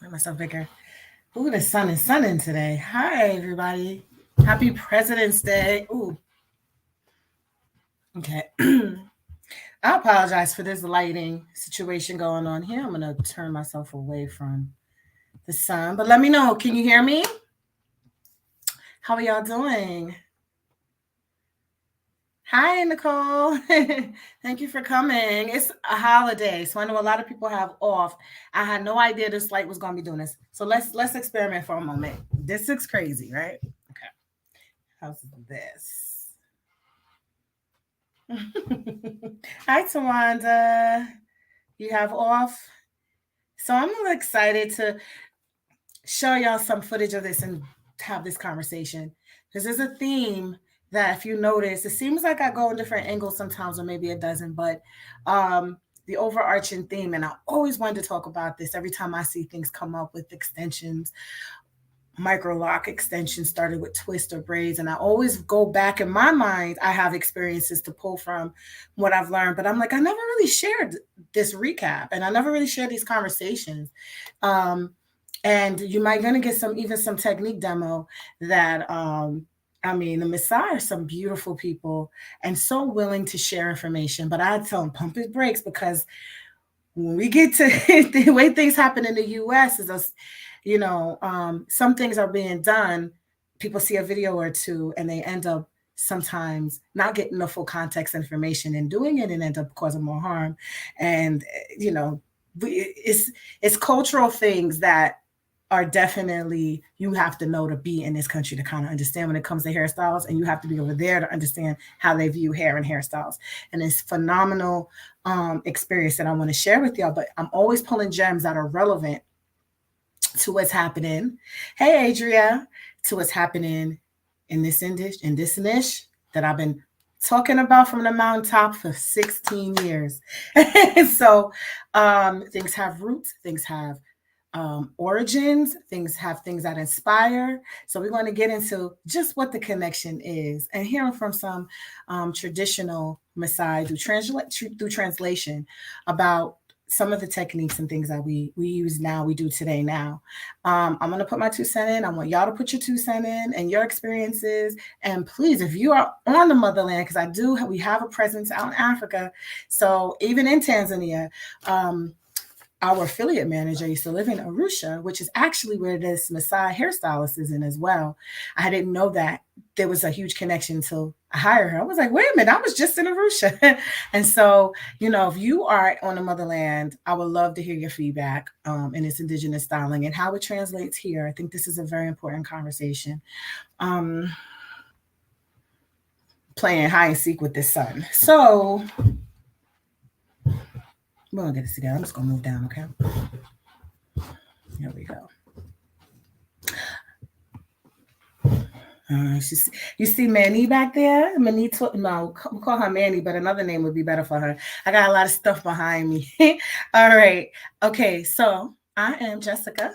Make myself bigger. Ooh, the sun is sunning today. Hi, everybody. Happy President's Day. Ooh, okay. I apologize for this lighting situation going on here. I'm going to turn myself away from the sun. But let me know. Can you hear me? How are y'all doing? Hi, Nicole. Thank you for coming. It's a holiday, so I know a lot of people have off. I had no idea this light was going to be doing this. So let's experiment for a moment. This looks crazy, right? Okay. How's this? Hi, Tawanda. You have off. So I'm really excited to show y'all some footage of this and have this conversation because there's a theme that, if you notice, it seems like I go in different angles sometimes, or maybe it doesn't, but the overarching theme, and I always wanted to talk about this every time I see things come up with extensions. Microloc extension started with twist or braids, and I always go back in my mind. I have experiences to pull from what I've learned, but I'm like, I never really shared this recap, and I never really shared these conversations. um, and you might gonna get some technique demo that I mean, the Masai are some beautiful people and so willing to share information, but I tell them pump his brakes, because when we get to the way things happen in the US is us, some things are being done. People see a video or two and they end up sometimes not getting the full context information and doing it and end up causing more harm. And you know, it's cultural things that are definitely, you have to know to be in this country to kind of understand when it comes to hairstyles, and you have to be over there to understand how they view hair and hairstyles. And it's phenomenal experience that I want to share with y'all. But I'm always pulling gems that are relevant to what's happening. Hey, Adria, to what's happening in this niche that I've been talking about from the mountaintop for 16 years. So things have roots, things have origins, things have things that inspire. So we're going to get into just what the connection is and hearing from some traditional Maasai through translation about some of the techniques and things that we use now, we do today now. I'm going to put my 2 cents in. I want y'all to put your 2 cents in and your experiences. And please, if you are on the motherland, because we have a presence out in Africa. So even in Tanzania, our affiliate manager used to live in Arusha, which is actually where this Masai hairstylist is in as well. I didn't know that there was a huge connection until I hired her. I was like, wait a minute, I was just in Arusha. And so, if you are on the motherland, I would love to hear your feedback in its indigenous styling and how it translates here. I think this is a very important conversation. Playing hide and seek with this sun. So we're gonna get this together. I'm just gonna move down, okay? Here we go. You see Manny back there? No, we'll call her Manny, but another name would be better for her. I got a lot of stuff behind me. All right. Okay, so I am Jessica,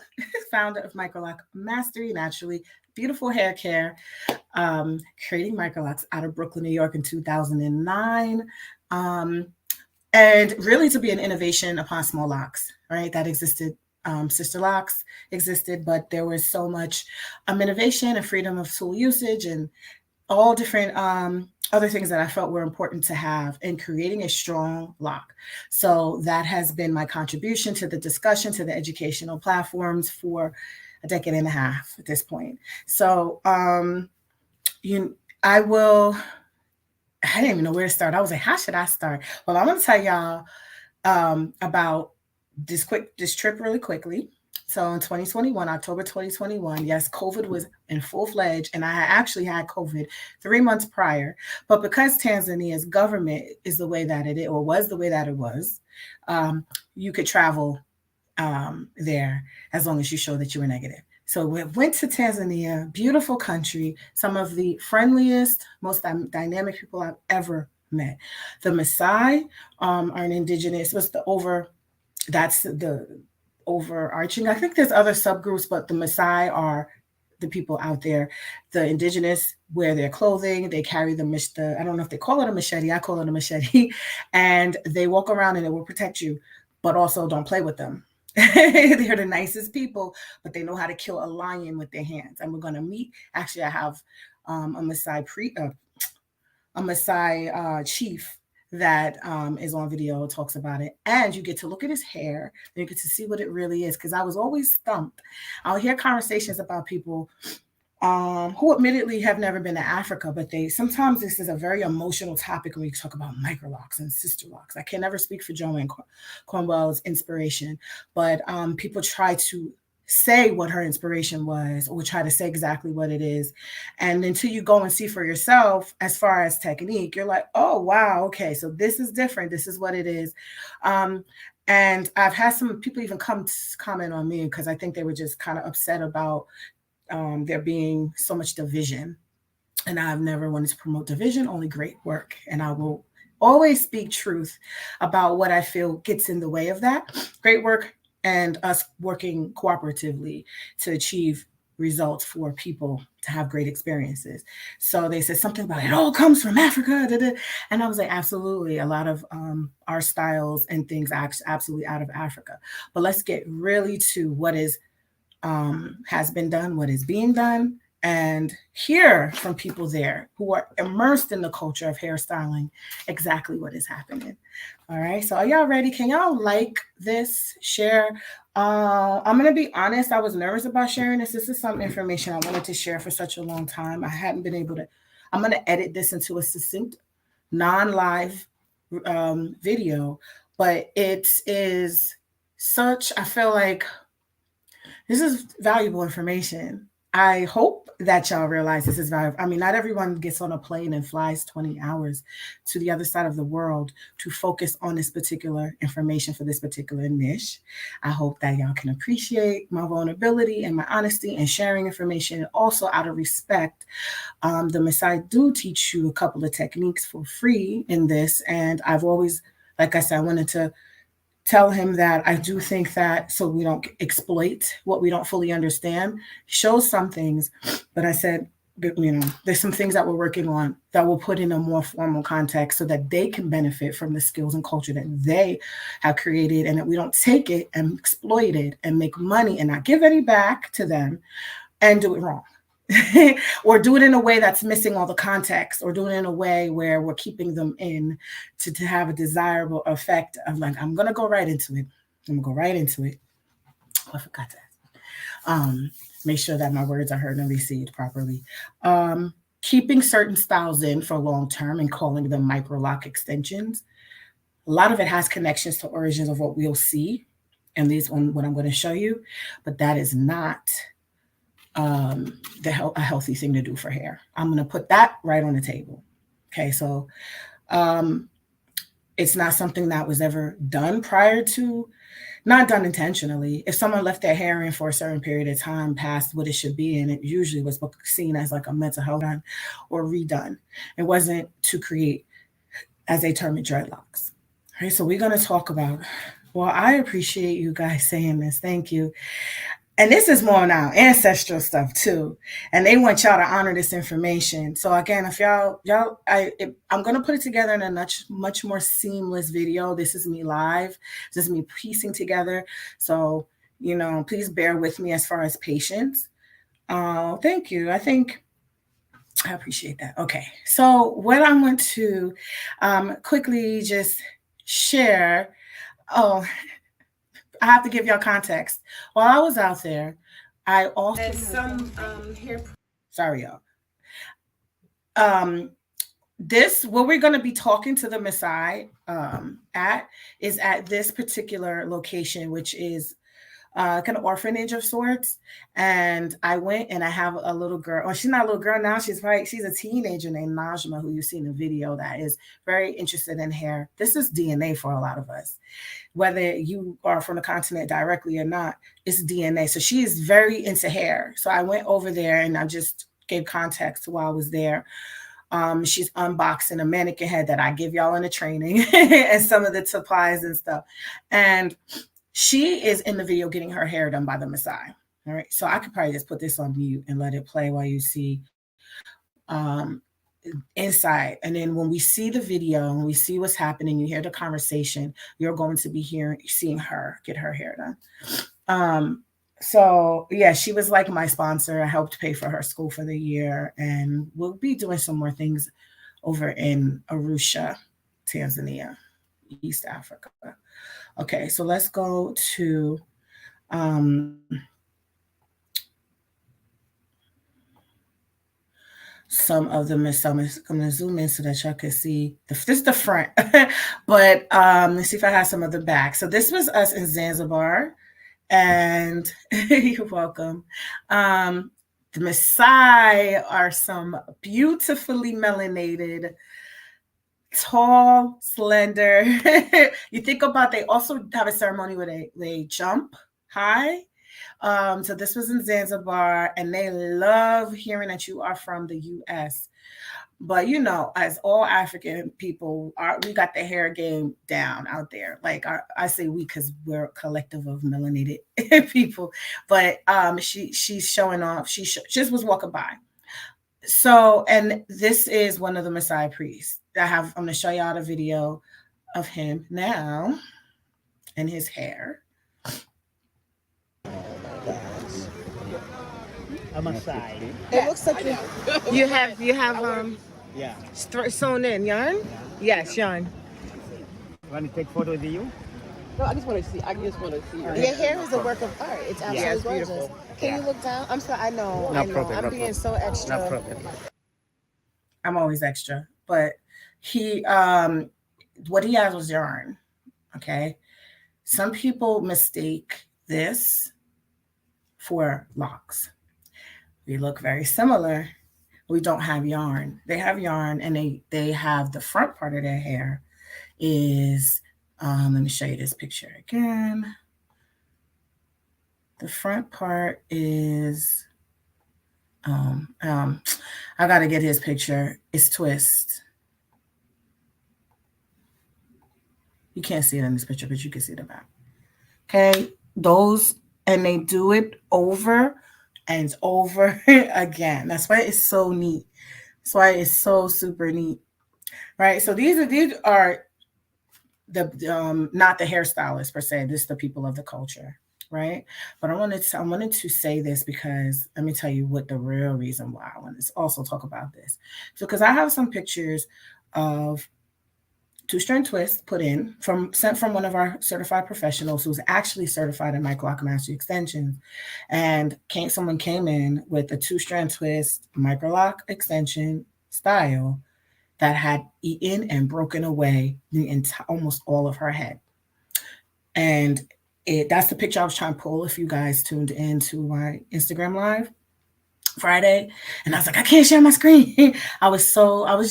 founder of Microloc Mastery Naturally. Beautiful hair care, creating Microlocs out of Brooklyn, New York in 2009. And really to be an innovation upon small locks, right? That existed. Sister locks existed, but there was so much innovation and freedom of tool usage and all different other things that I felt were important to have in creating a strong lock. So that has been my contribution to the discussion, to the educational platforms for a decade and a half at this point. So I didn't even know where to start. I was like, how should I start? Well, I'm going to tell y'all about this trip really quickly. So in 2021, October 2021, yes, COVID was in full-fledged, and I actually had COVID 3 months prior. But because Tanzania's government is the way that it is, or was the way that it was, you could travel there as long as you show that you were negative. So we went to Tanzania, beautiful country, some of the friendliest, most dynamic people I've ever met. The Maasai are an indigenous, that's the overarching. I think there's other subgroups, but the Maasai are the people out there. The indigenous wear their clothing. They carry I don't know if they call it a machete. I call it a machete. And they walk around and it will protect you, but also don't play with them. They're the nicest people, but they know how to kill a lion with their hands. And we're going to meet. Actually, I have a Masai chief that is on video, talks about it, and you get to look at his hair and you get to see what it really is. Because I was always stumped. I'll hear conversations about people who admittedly have never been to Africa, but they sometimes this is a very emotional topic when we talk about microlocs and sister locks. I can never speak for Joanne Cornwell's inspiration, but people try to say what her inspiration was or try to say exactly what it is. And until you go and see for yourself, as far as technique, you're like, oh, wow, okay, so this is different. This is what it is. And I've had some people even come to comment on me because I think they were just kind of upset about there being so much division. And I've never wanted to promote division, only great work. And I will always speak truth about what I feel gets in the way of that. Great work and us working cooperatively to achieve results for people to have great experiences. So they said something about it all comes from Africa. Da, da. And I was like, absolutely. A lot of our styles and things are absolutely out of Africa. But let's get really to what is has been done, what is being done, and hear from people there who are immersed in the culture of hairstyling exactly what is happening. All right, so are y'all ready? Can y'all like this, share? I'm gonna be honest, I was nervous about sharing this. This is some information I wanted to share for such a long time. I hadn't been able to. I'm gonna edit this into a succinct, non-live video, but it is such, I feel like this is valuable information. I hope that y'all realize this is valuable. I mean, not everyone gets on a plane and flies 20 hours to the other side of the world to focus on this particular information for this particular niche. I hope that y'all can appreciate my vulnerability and my honesty and sharing information. And also, out of respect, the Masai do teach you a couple of techniques for free in this. And I've always, like I said, I wanted to tell him that I do think that so we don't exploit what we don't fully understand, show some things. But I said, there's some things that we're working on that we'll put in a more formal context so that they can benefit from the skills and culture that they have created, and that we don't take it and exploit it and make money and not give any back to them and do it wrong. Or do it in a way that's missing all the context, or do it in a way where we're keeping them in to have a desirable effect of like, I'm going to go right into it. I'm going to go right into it. Oh, I forgot that. Make sure that my words are heard and received properly. Keeping certain styles in for long term and calling them microloc extensions. A lot of it has connections to origins of what we'll see, and these on what I'm going to show you, but that is not a healthy thing to do for hair. I'm going to put that right on the table. Okay, so it's not something that was ever done prior to, not done intentionally. If someone left their hair in for a certain period of time past what it should be, and it usually was seen as like a mental health done or redone. It wasn't to create, as they term it, dreadlocks. All right, so we're going to talk about, well, I appreciate you guys saying this. Thank you. And this is more now ancestral stuff too, and they want y'all to honor this information. So again, if I'm gonna put it together in a much more seamless video. This is me live. This is me piecing together. So please bear with me as far as patience. Thank you. I appreciate that. Okay, so what I want to quickly just share. Oh. I have to give y'all context. While I was out there, I also some hair. Sorry, y'all. This what we're going to be talking to the Masai at is at this particular location, which is kind of orphanage of sorts. And I went and I have a little girl. Well, she's not a little girl now. She's a teenager named Najma, who you see in the video, that is very interested in hair. This is DNA for a lot of us. Whether you are from the continent directly or not, it's DNA. So she is very into hair. So I went over there and I just gave context while I was there. She's unboxing a mannequin head that I give y'all in the training and some of the supplies and stuff. And she is in the video getting her hair done by the Masai. All right. So I could probably just put this on mute and let it play while you see inside. And then when we see the video and we see what's happening, you hear the conversation, you're going to be seeing her get her hair done. So yeah, she was like my sponsor. I helped pay for her school for the year, and we'll be doing some more things over in Arusha, Tanzania, East Africa. Okay, so let's go to um, some of the Miss Summers. I'm gonna zoom in so that y'all can see this is the front, but let's see if I have some of the back. So this was us in Zanzibar, and you're welcome. The Masai are some beautifully melanated, tall, slender. You think about they also have a ceremony where they jump high. So this was in Zanzibar, and they love hearing that you are from the U.S. But you know, as all African people, we got the hair game down out there. Like I say we because we're a collective of melanated people. But she's showing off. She just was walking by. So, and this is one of the Maasai priests. I'm going to show y'all the video of him now and his hair. A Masai. It looks like you have Yeah. sewn in yarn. Yeah. Yes, yarn. Want to take photo with you? No, I just want to see. Your hair is a work of art. It's absolutely gorgeous. beautiful. Can you look down? I'm sorry. I know. No I know. problem, I'm no being problem. so extra. No problem. I'm always extra, but he what he has was yarn. Okay. Some people mistake this for locks. We look very similar. We don't have yarn. They have yarn, and they have the front part of their hair is let me show you this picture again. The front part is I gotta get his picture. It's twist. You can't see it in this picture, but you can see the back. Okay, those, and they do it over and over again. That's why it's so neat. That's why it's so super neat, right? So these are the not the hairstylists per se. This is the people of the culture, right? But I wanted to say this because let me tell you what the real reason why I wanted to also talk about this. So because I have some pictures of two-strand twist sent from one of our certified professionals who's actually certified in Microloc Mastery Extensions, and someone came in with a two-strand twist Microloc extension style that had eaten and broken away almost all of her head. And that's the picture I was trying to pull if you guys tuned into my Instagram live Friday. And I was like, I can't share my screen. I was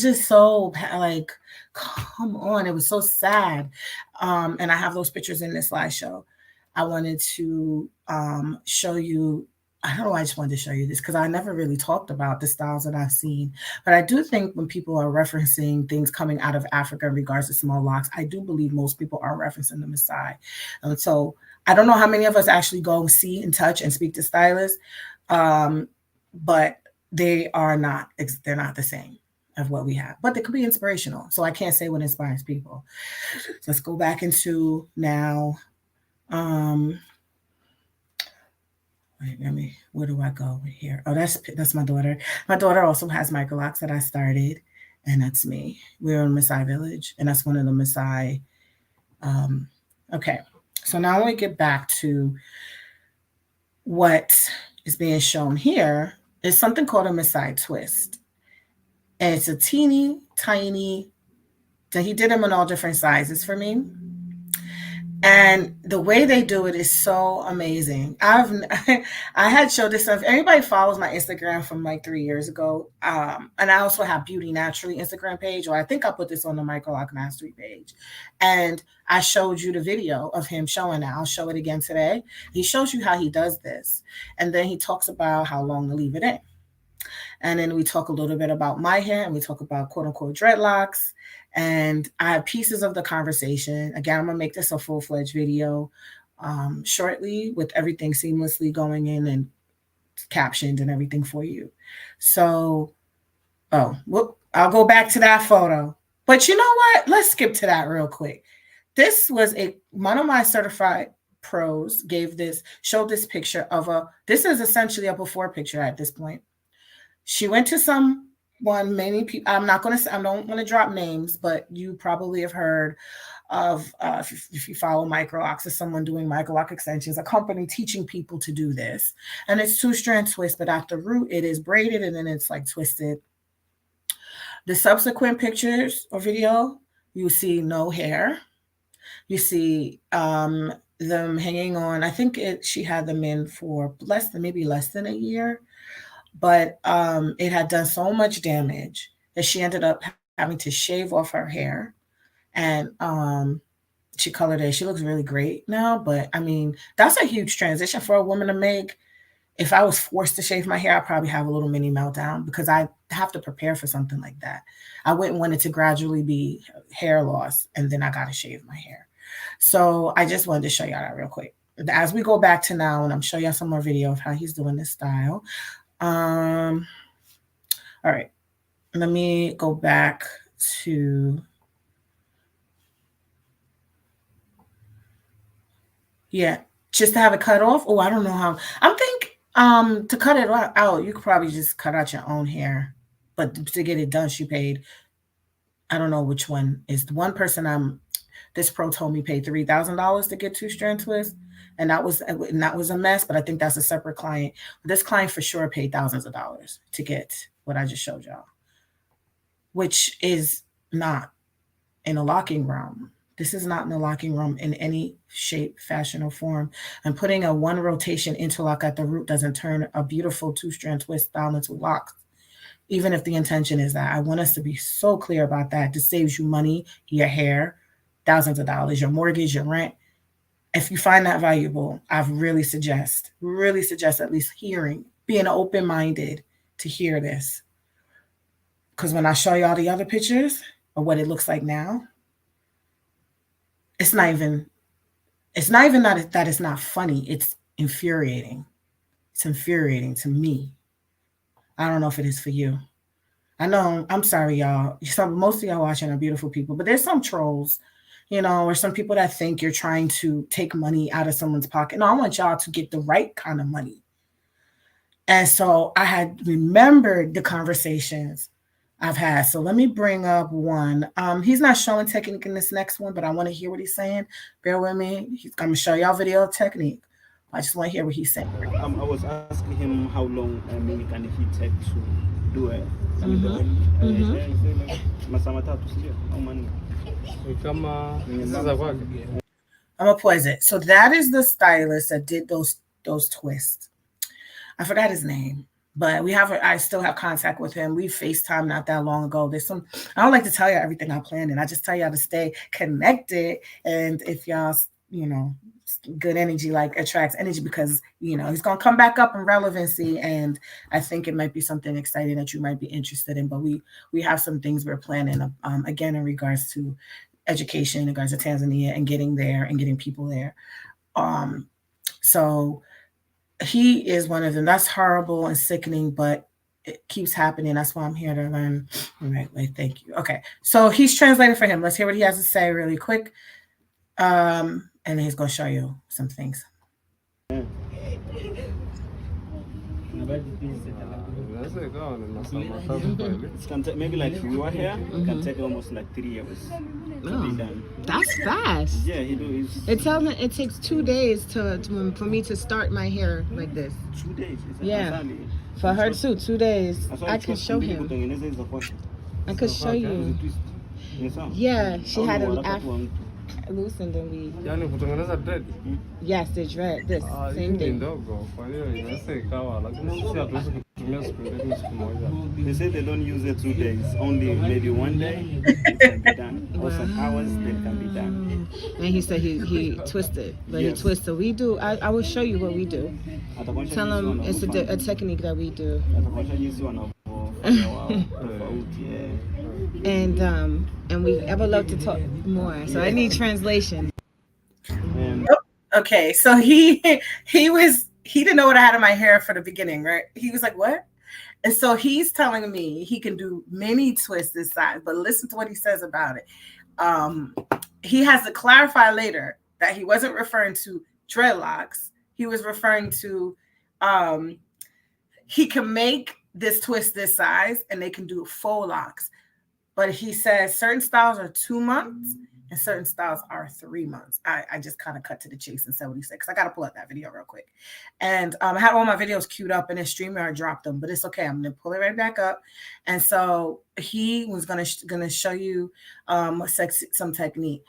just so like, come on. It was so sad. And I have those pictures in this slideshow. I wanted to show you. I don't know. I just wanted to show you this because I never really talked about the styles that I've seen. But I do think when people are referencing things coming out of Africa in regards to small locks, I do believe most people are referencing the Maasai. And so I don't know how many of us actually go see and touch and speak to stylists, but they're not the same of what we have. But they could be inspirational. So I can't say what inspires people. So let's go back into now. Where do I go here? Oh, that's my daughter. My daughter also has Microlocs that I started, and that's me. We're in Masai Village, and that's one of the Masai. Okay, so now when we get back to what is being shown here, is something called a Masai twist, and it's a teeny tiny. He did them in all different sizes for me. And the way they do it is so amazing. I had showed this stuff. Anybody follows my Instagram from like 3 years ago, and I also have Beauty Naturally Instagram page, or I think I put this on the Microloc Mastery page. And I showed you the video of him showing that. I'll show it again today. He shows you how he does this, and then he talks about how long to leave it in. And then we talk a little bit about my hair, and we talk about quote unquote dreadlocks. And I have pieces of the conversation. Again, I'm going to make this a full-fledged video shortly with everything seamlessly going in and captioned and everything for you. So, I'll go back to that photo. But you know what? Let's skip to that real quick. This was one of my certified pros showed this picture of this is essentially a before picture at this point. She went to many people, I don't want to drop names, but you probably have heard of, if you follow Microloc, is someone doing Microloc extensions, a company teaching people to do this. And it's 2-strand twist, but at the root, it is braided and then it's like twisted. The subsequent pictures or video, you see no hair. You see them hanging on. I think she had them in for less than a year, but it had done so much damage that she ended up having to shave off her hair, and she colored it. She looks really great now, but I mean, that's a huge transition for a woman to make. If I was forced to shave my hair, I'd probably have a little mini meltdown because I have to prepare for something like that. I wouldn't want it to gradually be hair loss and then I got to shave my hair. So I just wanted to show y'all that real quick. As we go back to now, and I'm showing y'all some more video of how he's doing this style. All right, let me go back to, yeah, just to have it cut off. Oh, I don't know how. I'm thinking to cut it out, you could probably just cut out your own hair, but to get it done, she paid, I don't know which one is the one person this pro told me paid $3,000 to get 2-strand twist, and that was a mess. But I think that's a separate client. But this client for sure paid thousands of dollars to get what I just showed y'all, which is not in a locking room. This is not in the locking room in any shape, fashion, or form. And putting a 1 rotation interlock at the root doesn't turn a beautiful 2-strand twist style into locks, even if the intention is that. I want us to be so clear about that. This saves you money, your hair, thousands of dollars, your mortgage, your rent. If you find that valuable, I really suggest at least being open-minded to hear this. Because when I show y'all the other pictures of what it looks like now, it's not even that it's not funny. It's infuriating. It's infuriating to me. I don't know if it is for you. I know, I'm sorry, y'all. Most of y'all watching are beautiful people, but there's some trolls, or some people that think you're trying to take money out of someone's pocket. No, I want y'all to get the right kind of money. And so I had remembered the conversations I've had. So let me bring up one. He's not showing technique in this next one, but I want to hear what he's saying. Bear with me. He's going to show y'all video of technique. I just want to hear what he's saying. I was asking him how long can he take to do it. I'm gonna pause it. So that is the stylist that did those twists. I forgot his name, but I still have contact with him. We FaceTime not that long ago. I don't like to tell you everything I planned, and I just tell y'all to stay connected. And if y'all, good energy attracts energy, because he's gonna come back up in relevancy, and I think it might be something exciting that you might be interested in. But we have some things we're planning, again, in regards to education, in regards to Tanzania and getting there and getting people there. So he is one of them. That's horrible and sickening, but it keeps happening. That's why I'm here to learn. All right, wait, thank you. Okay, so he's translating for him. Let's hear what he has to say really quick. And he's going to show you some things. Maybe like if you are here, it can take almost like 3 years to be done. That's fast. Yeah, he do. It takes 2 days for me to start my hair like this. 2 days. Yeah. For her too, 2 days. I can show him. I could show you. Yeah, she had an loosened and we. Yes, the dread. This same thing. They say they don't use it 2 days, only maybe 1 day it can be done. Or some hours they can be done. And he said he twisted, but yes. He twisted. We do. I will show you what we do. Tell him it's a technique that we do. And we ever love to talk more. So I need translation. Okay, so he didn't know what I had in my hair for the beginning, right? He was like, "What?" And so he's telling me he can do many twists this size, but listen to what he says about it. He has to clarify later that he wasn't referring to dreadlocks. He was referring to he can make this twist this size and they can do faux locks. But he says certain styles are 2 months and certain styles are 3 months. I just kind of cut to the chase and said what he said because I got to pull up that video real quick. And I had all my videos queued up and then StreamYard dropped them, but it's okay. I'm going to pull it right back up. And so he was going to show you some technique.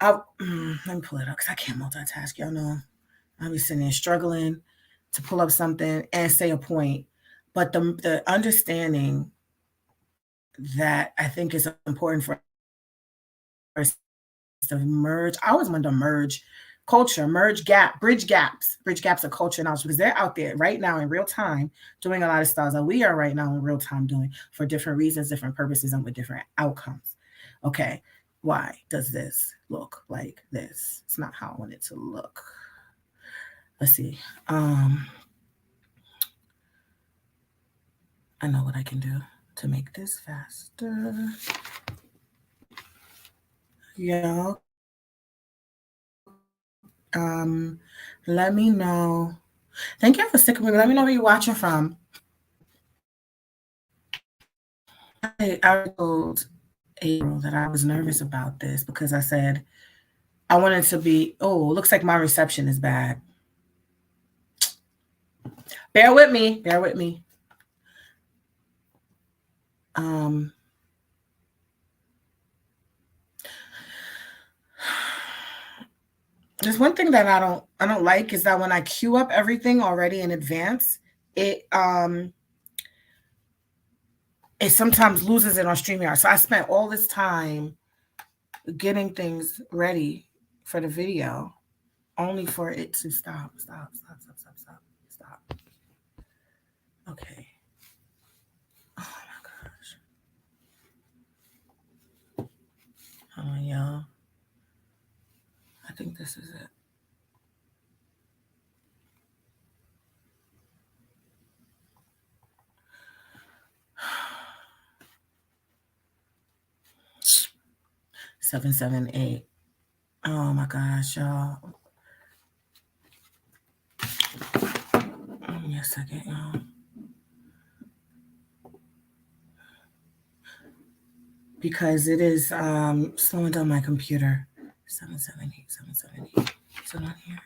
Let me pull it up because I can't multitask. Y'all know I'll be sitting there struggling to pull up something and say a point. But the understanding that I think is important for us to merge. I always wanted to merge culture, bridge gaps of culture and knowledge, because they're out there right now in real time doing a lot of styles that we are right now in real time doing for different reasons, different purposes, and with different outcomes. Okay, why does this look like this? It's not how I want it to look. Let's see. I know what I can do to make this faster. Yeah. Let me know. Thank you for sticking with me. Let me know where you're watching from. I told April that I was nervous about this because I said I wanted to be, looks like my reception is bad. Bear with me. There's one thing that I don't like is that when I queue up everything already in advance, it sometimes loses it on StreamYard. So I spent all this time getting things ready for the video, only for it to stop. Okay. Oh my gosh. Oh yeah. I think this is it. Seven, 7, 8. Oh my gosh, y'all. Give me a second, y'all. Because it is slowing down my computer. 778. Is it on here?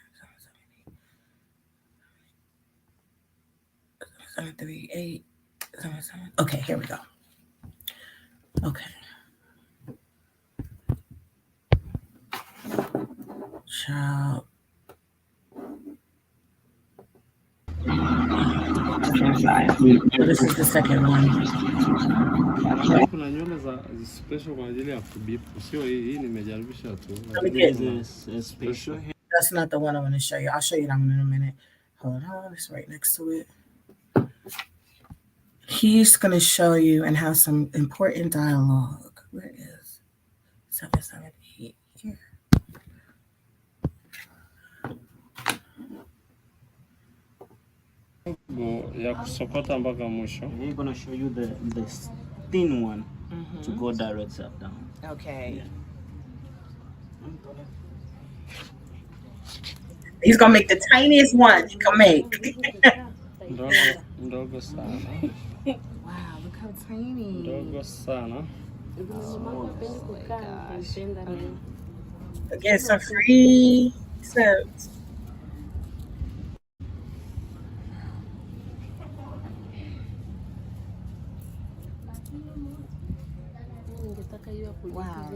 738. 77. Okay, here we go. Okay. Child. This is the second one. Kuna nywele za special kwa ajili ya kubipu. Sio hii nimejaribisha tu. That's not the one I want to show you. I'll show you that one in a minute. Hold on, it's right next to it. He's going to show you and have some important dialogue. Where is 778 here? Ya kusokota mpaka mwisho. He's gonna show you the thin one to go direct up down. Okay. Yeah. He's gonna make the tiniest one he can make. Ndogo sana. Wow, look how tiny. Ndogo sana. Again, some free subs. Wow.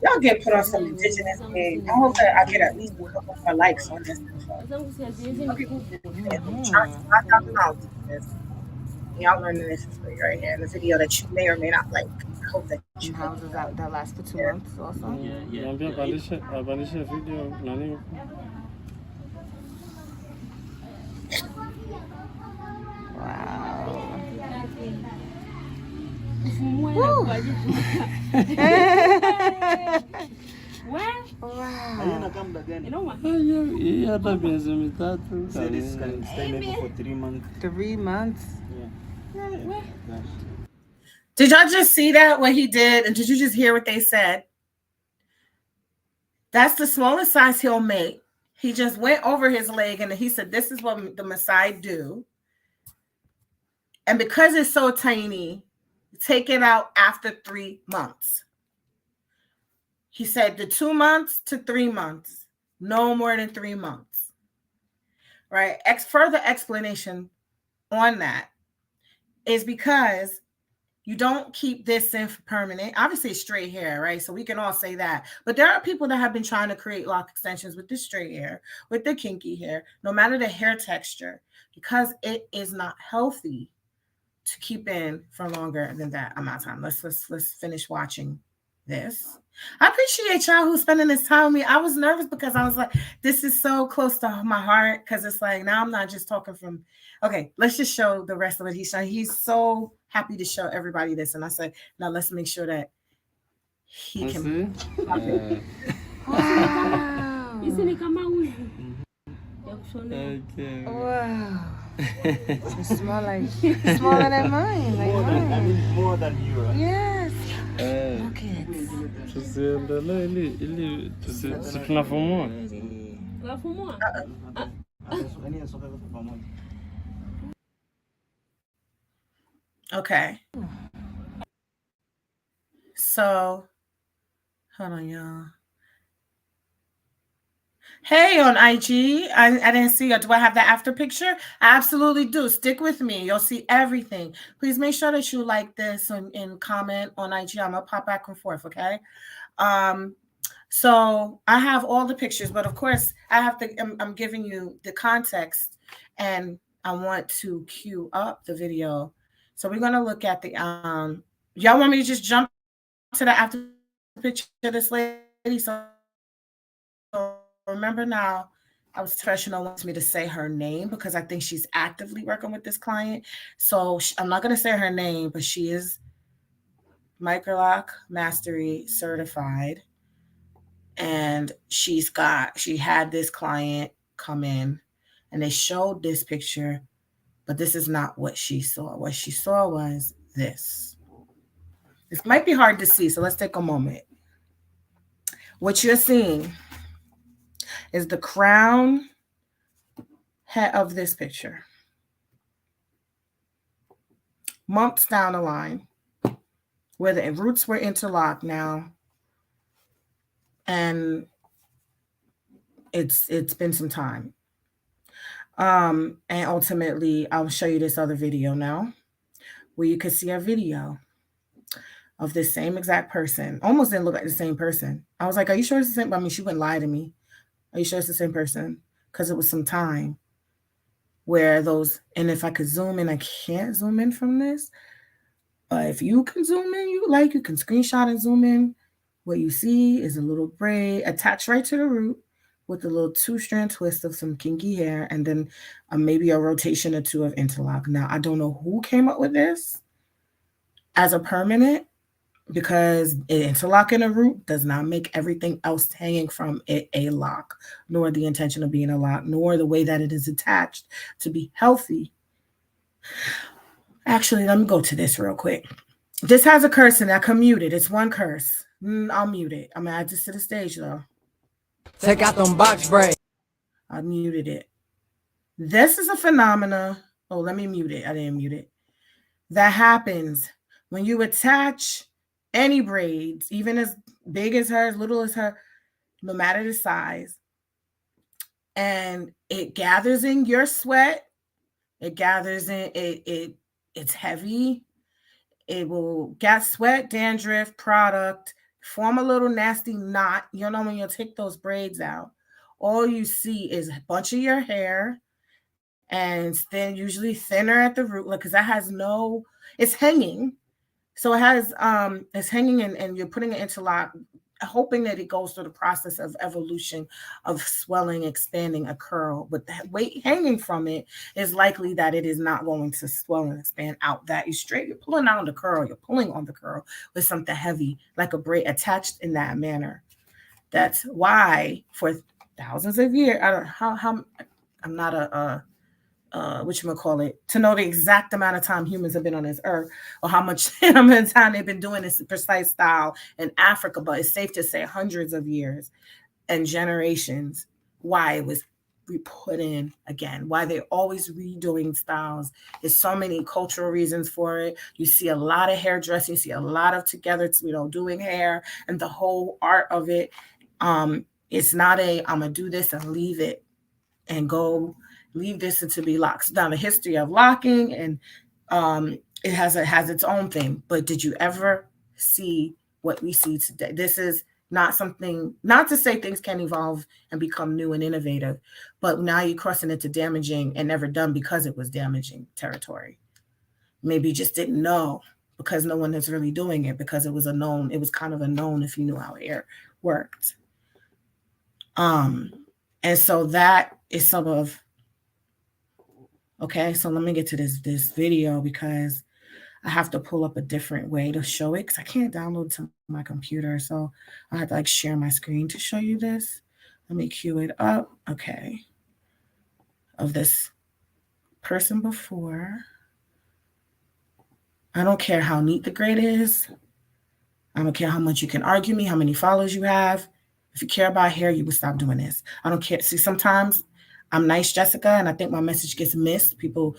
Y'all get put on some indigenous game. I hope that I get at least a couple more likes on this. Y'all learning this for free right here in the video that you may or may not like. I hope that you houses that last for 2 months also. Yeah. Abandisha video nani. Wow. Wow. Hii hata miezi mitatu. So this can stay maybe for 3 months. 3 months? Yeah. Did y'all just see that, what he did? And did you just hear what they said? That's the smallest size he'll make. He just went over his leg and he said, this is what the Masai do. And because it's so tiny, take it out after 3 months. He said the 2 months to 3 months, no more than 3 months. Right? Further explanation on that is because you don't keep this in for permanent. Obviously, it's straight hair, right? So we can all say that. But there are people that have been trying to create lock extensions with the straight hair, with the kinky hair, no matter the hair texture, because it is not healthy to keep in for longer than that amount of time. Let's finish watching this. I appreciate y'all who's spending this time with me. I was nervous because I was like, this is so close to my heart, because it's like, now I'm not just talking from, okay, let's just show the rest of it. He's so happy to show everybody this. And I said, now let's make sure that he can. Wow. Okay. Wow. It's smaller than mine. Like mine. More than you. Yes. Look at it. Tusiendelee ili tunafumua. Okay. So, hold on, y'all. Hey, on IG, I didn't see you. Do I have the after picture? I absolutely do. Stick with me. You'll see everything. Please make sure that you like this and comment on IG. I'm going to pop back and forth, okay? So I have all the pictures, but of course, I'm giving you the context, and I want to cue up the video. So we're going to look at the, y'all want me to just jump to the after picture of this lady? So remember now, I was professional, wants me to say her name because I think she's actively working with this client. So I'm not going to say her name, but she is Microloc Mastery certified. And she had this client come in and they showed this picture, but this is not what she saw. What she saw was this. This might be hard to see, so let's take a moment. What you're seeing is the crown head of this picture. Months down the line, where the roots were interlocked now, and it's been some time. And ultimately, I'll show you this other video now, where you can see a video of this same exact person. Almost didn't look like the same person. I was like, are you sure it's the same? I mean, she wouldn't lie to me. Are you sure it's the same person? Because it was some time where those, and if I could zoom in, I can't zoom in from this. But if you can zoom in, you can screenshot and zoom in. What you see is a little braid attached right to the root with a little 2-strand twist of some kinky hair, and then maybe a rotation or two of interlock. Now, I don't know who came up with this as a permanent, because interlocking a root does not make everything else hanging from it a lock, nor the intention of being a lock, nor the way that it is attached to be healthy. Actually, let me go to this real quick. This has a curse in it. I can mute it. It's one curse. I'll mute it. I'm going to add this to the stage, though. Take out them box braids. I muted it. This is a phenomena. Oh, let me mute it. I didn't mute it. That happens when you attach any braids, even as big as her, as little as her, no matter the size, and it gathers in your sweat. It gathers in it's heavy. It will get sweat, dandruff, product, form a little nasty knot. You know, when you take those braids out, all you see is a bunch of your hair, and then usually thinner at the root, because that has no, it's hanging. So it has, it's hanging, and you're putting it interlock, hoping that it goes through the process of evolution of swelling, expanding a curl. But the weight hanging from it is likely that it is not going to swell and expand out. That is straight. You're pulling out the curl. You're pulling on the curl with something heavy, like a braid attached in that manner. That's why for thousands of years, I don't know how I'm not a whatchamacallit, to know the exact amount of time humans have been on this earth or how much time they've been doing this precise style in Africa, but it's safe to say hundreds of years and generations, why it was put in again, why they're always redoing styles. There's so many cultural reasons for it. You see a lot of hairdressing, you see a lot of together, doing hair and the whole art of it. It's not I'm gonna do this and leave it and go leave this to be locked. Now the history of locking and it has its own thing. But did you ever see what we see today? This is not something, not to say things can evolve and become new and innovative, but now you're crossing into damaging and never done because it was damaging territory. Maybe you just didn't know because no one is really doing it, because it was kind of a known if you knew how hair worked. And so that is some of, okay, so let me get to this video because I have to pull up a different way to show it because I can't download to my computer. So I have to share my screen to show you this. Let me cue it up. Okay. Of this person before. I don't care how neat the grade is. I don't care how much you can argue me, how many followers you have. If you care about hair, you would stop doing this. I don't care. See, sometimes I'm nice, Jessica, and I think my message gets missed. People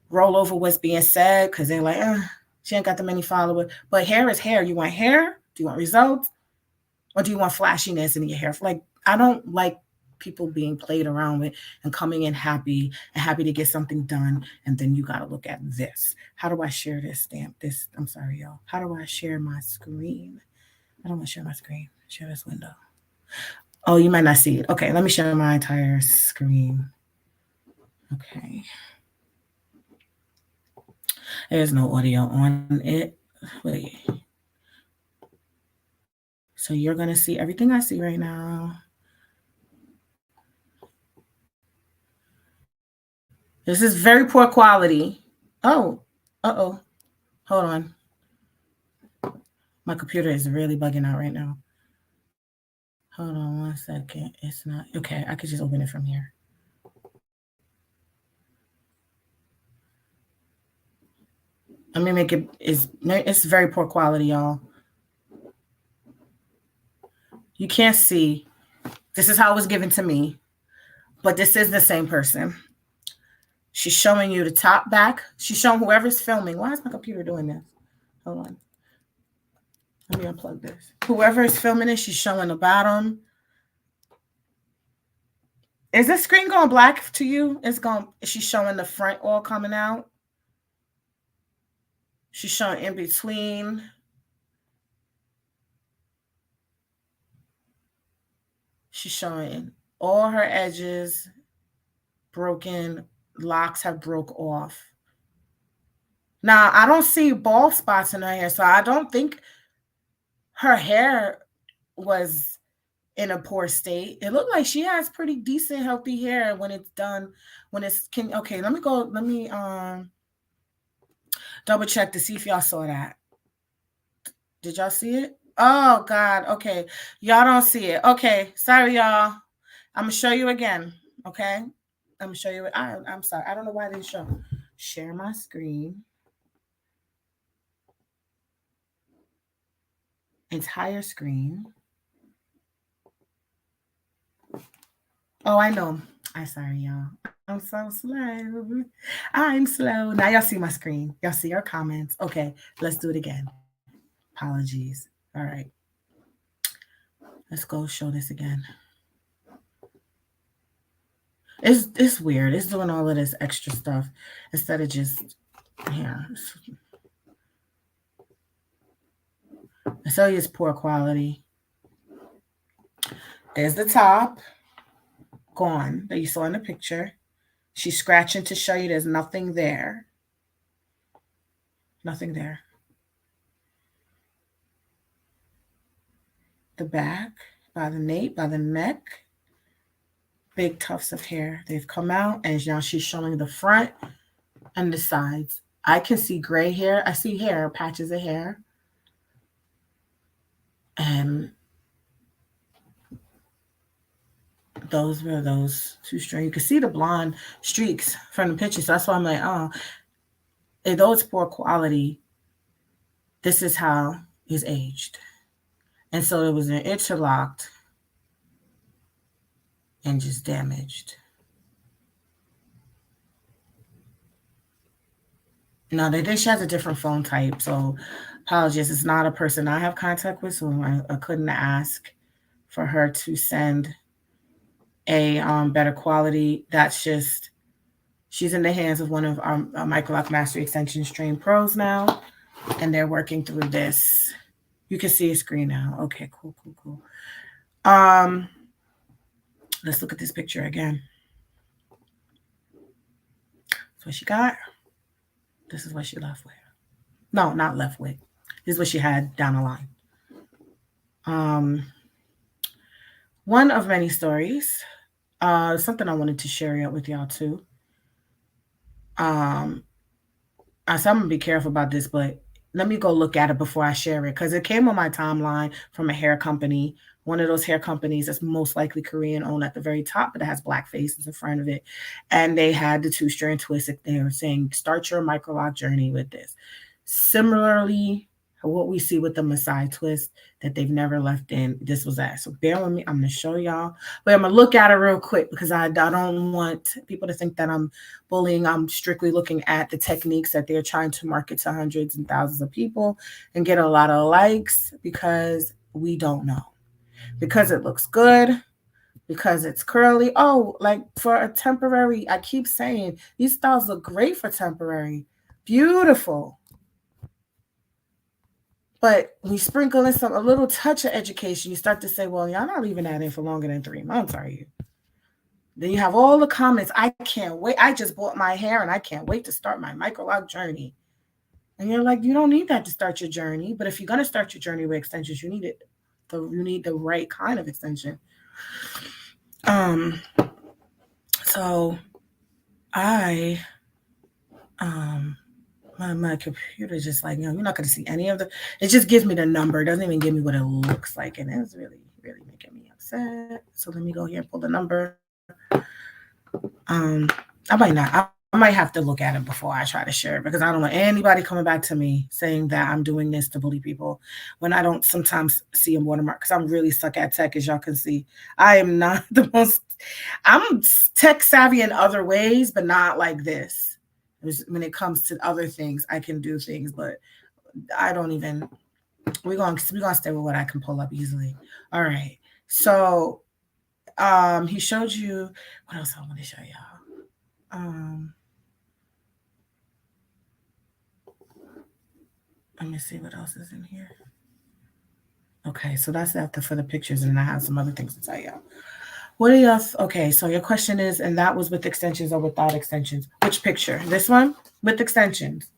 roll over what's being said because they're like, she ain't got that many followers. But hair is hair. You want hair? Do you want results? Or do you want flashiness in your hair? I don't like people being played around with and coming in happy to get something done. And then you got to look at this. How do I share this? I'm sorry, y'all. How do I share my screen? I don't want to share my screen. Share this window. Oh, you might not see it. Okay, let me share my entire screen. Okay. There's no audio on it. Wait. So you're going to see everything I see right now. This is very poor quality. Oh, uh-oh. Hold on. My computer is really bugging out right now. Hold on 1 second. It's not. Okay, I could just open it from here. Let me make it. It's very poor quality, y'all. You can't see. This is how it was given to me. But this is the same person. She's showing you the top back. She's showing whoever's filming. Why is my computer doing this? Hold on. Let me unplug this. Whoever is filming it, she's showing the bottom. Is this screen going black to you? She's showing the front all coming out. She's showing in between. She's showing all her edges broken. Locks have broke off. Now, I don't see bald spots in her hair, so I don't think her hair was in a poor state. It looked like she has pretty decent, healthy hair when it's done. Okay, let me double check to see if y'all saw that. Did y'all see it? Oh God, okay. Y'all don't see it. Okay, sorry, y'all. I'm gonna show you again. Okay, I'm gonna show you. I'm sorry. I don't know why they show. Share my screen. Entire screen. Oh, I know. I'm sorry, y'all. I'm so slow. I'm slow. Now y'all see my screen. Y'all see your comments. Okay, let's do it again. Apologies. All right. Let's go show this again. It's weird. It's doing all of this extra stuff instead of just, yeah. I tell you it's poor quality. There's the top. Gone that you saw in the picture. She's scratching to show you there's nothing there. Nothing there. The back, by the nape, by the neck. Big tufts of hair. They've come out, and now she's showing the front and the sides. I can see gray hair. I see hair, patches of hair. And those were those 2 string. You can see the blonde streaks from the picture. So that's why I'm like, oh, though it's poor quality, this is how it's aged. And so it was an interlocked and just damaged. No, she has a different phone type, so apologies. It's not a person I have contact with, so I couldn't ask for her to send a better quality. That's just, she's in the hands of one of our Microloc Mastery Extensions trained pros now, and they're working through this. You can see a screen now. Okay, cool. Let's look at this picture again. That's what she got. This is what she left with. No, not left with. This is what she had down the line. One of many stories. Something I wanted to share with y'all too. So I'm gonna be careful about this, but let me go look at it before I share it, because it came on my timeline from a hair company. One of those hair companies that's most likely Korean owned at the very top, but it has black faces in front of it. And they had the 2-strand twist. They were saying, start your Microloc journey with this. Similarly, what we see with the Masai twist that they've never left in, this was that. So bear with me. I'm going to show y'all. But I'm going to look at it real quick, because I don't want people to think that I'm bullying. I'm strictly looking at the techniques that they're trying to market to hundreds and thousands of people and get a lot of likes, because we don't know. Because it looks good, because it's curly. Oh, like for a temporary, I keep saying these styles look great for temporary. Beautiful. But when you sprinkle in a little touch of education, you start to say, well, y'all not leaving that in for longer than 3 months, are you? Then you have all the comments. I can't wait. I just bought my hair and I can't wait to start my Microloc journey. And you're like, you don't need that to start your journey. But if you're going to start your journey with extensions, you need it. You need the right kind of extension. So I my computer just like, you're not going to see any of the, it just gives me the number. It doesn't even give me what it looks like. And it's really, really making me upset. So let me go here and pull the number. I might have to look at it before I try to share it, because I don't want anybody coming back to me saying that I'm doing this to bully people when I don't sometimes see a watermark, because I'm really stuck at tech, as y'all can see. I am not the most, I'm tech savvy in other ways, but not like this. When it comes to other things, I can do things, but I don't even, we're gonna stay with what I can pull up easily. All right. So he showed you, what else I want to show y'all? Let me see what else is in here. Okay, so that's after for the pictures, and I have some other things to tell y'all. What are y'all? Okay, so your question is, and that was with extensions or without extensions? Which picture? This one with extensions.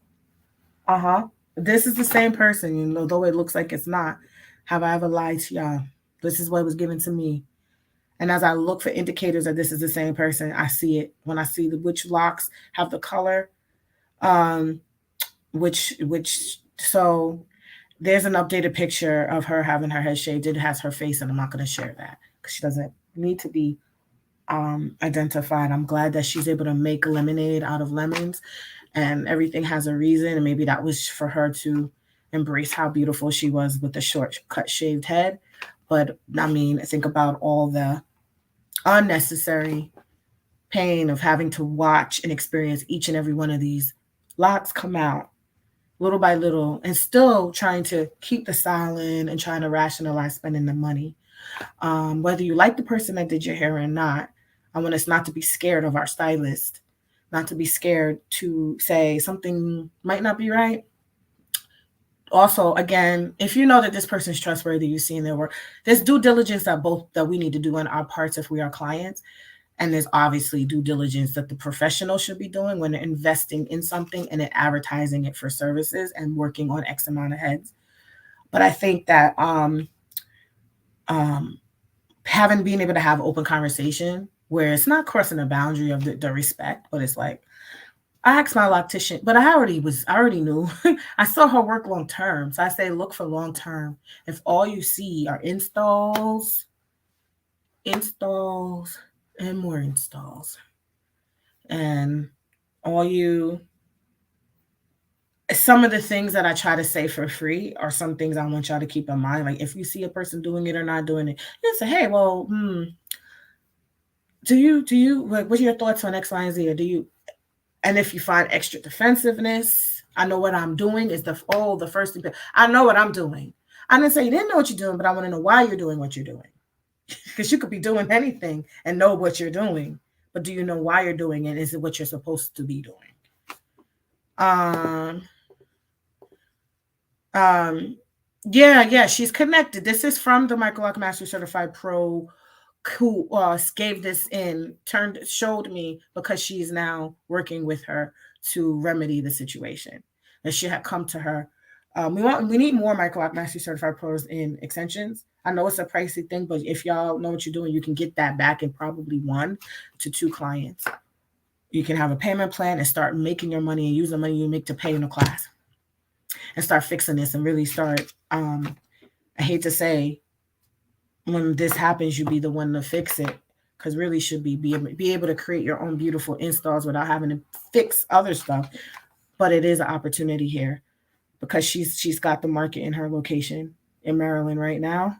This is the same person, although it looks like it's not. Have I ever lied to y'all? This is what was given to me. And as I look for indicators that this is the same person, I see it. When I see which locks have the color, so there's an updated picture of her having her head shaved. It has her face, and I'm not going to share that because she doesn't need to be identified. I'm glad that she's able to make lemonade out of lemons, and everything has a reason. And maybe that was for her to embrace how beautiful she was with the short cut shaved head. But I mean, think about all the unnecessary pain of having to watch and experience each and every one of these lots come out little by little, and still trying to keep the style in and trying to rationalize spending the money. Whether you like the person that did your hair or not, I want us not to be scared of our stylist, not to be scared to say something might not be right. Also, again, if you know that this person is trustworthy, you've seen their work, there's due diligence that we need to do on our parts if we are clients. And there's obviously due diligence that the professional should be doing when they're investing in something and then advertising it for services and working on X amount of heads. But I think that being able to have open conversation where it's not crossing the boundary of the respect, but it's like, I asked my loctician, but I already knew. I saw her work long term. So I say, look for long term. If all you see are installs, installs and more installs. And some of the things that I try to say for free are some things I want y'all to keep in mind. Like if you see a person doing it or not doing it, you say, hey, well, do you like, what are your thoughts on X, Y, and Z? Or do you, and if you find extra defensiveness, I know what I'm doing is the first thing. I know what I'm doing. I didn't say you didn't know what you're doing, but I want to know why you're doing what you're doing. Because you could be doing anything and know what you're doing, but do you know why you're doing it? Is it what you're supposed to be doing? Yeah, she's connected. This is from the Microloc Master Certified Pro who gave this in, showed me, because she's now working with her to remedy the situation. And she had come to her. We need more Microloc Master Certified Pros in extensions. I know it's a pricey thing, but if y'all know what you're doing, you can get that back in probably 1 to 2 clients. You can have a payment plan and start making your money and use the money you make to pay in a class and start fixing this and really start. I hate to say, when this happens, you be the one to fix it, because really should be able to create your own beautiful installs without having to fix other stuff. But it is an opportunity here because she's got the market in her location in Maryland right now,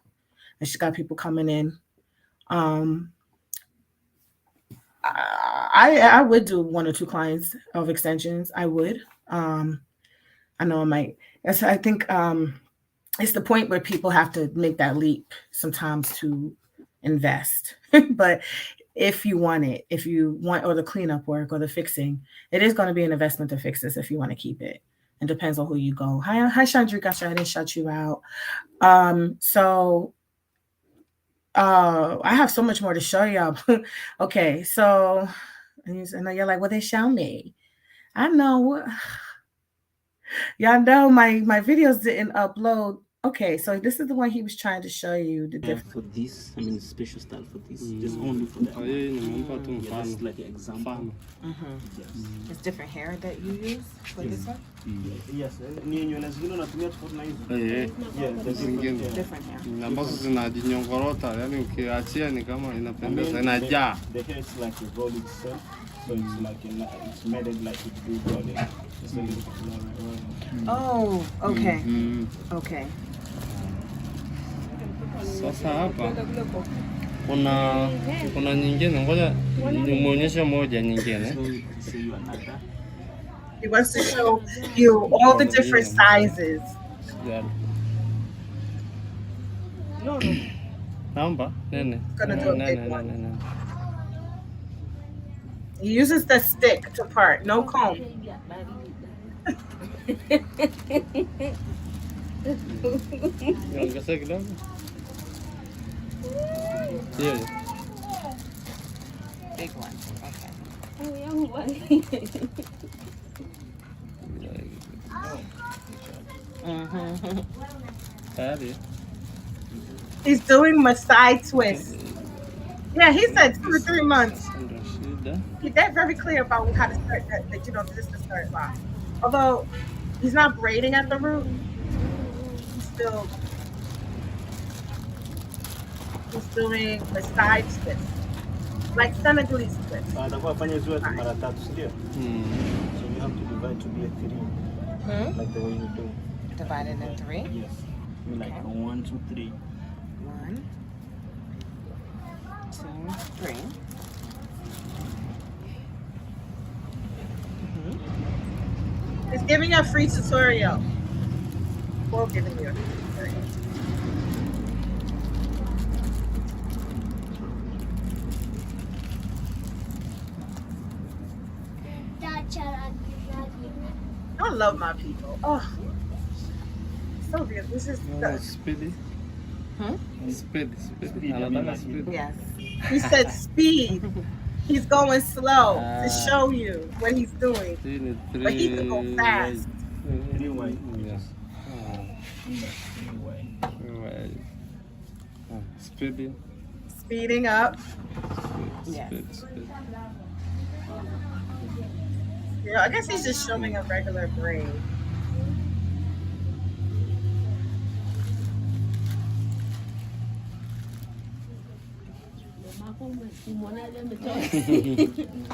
and she's got people coming in. I would do 1 or 2 clients of extensions. I would. I know I might. I think it's the point where people have to make that leap sometimes to invest. But if you want or the cleanup work or the fixing, it is going to be an investment to fix this if you want to keep it. It depends on who you go. Hi, Chandrika. I didn't shut you out. I have so much more to show y'all. Okay, so I know you're like, well, they show me. I know. Y'all know my videos didn't upload. Okay, so this is the one he was trying to show you the difference. For this, I mean, special style for this, just only for that. That's like an example. Yes. It's different hair that you use for this one? Yes, Different hair. ambazo zinajinyorota, yani ukiachia ni kama inapendeza, inajaa. The hair is like a roll itself, so it's like it's made like a big roll. It's a little bit Oh, okay. Okay. Sasa hapa kuna nyingine, ngoja nimuonyeshe moja nyingine. He wants to show you all the different sizes. Naomba nene. Gonna do a big one. He uses the stick to part, no comb. Ongeza kidogo. Yeah. Big one. Okay. He's doing Masai twist. Yeah, he said 2 to 3 months. They're very clear about how to start that this is the start line. Although he's not braiding at the root, he's doing the side twist, like Senegalese twist. So you have to divide to be a 3, like the way you do. Divide it in 3? Yes. Like 1, 2, 3. 1, 2, 3. It's giving you a free tutorial. We're giving you a free tutorial. I love my people. Oh, so beautiful. This is Speedy. Speedy. Yes. He said speed. He's going slow to show you what he's doing. But he can go fast. 3 white. Yes. 3 white. Speedy. Speeding up. Yes. Speed. Yeah, I guess he's just showing a regular braid.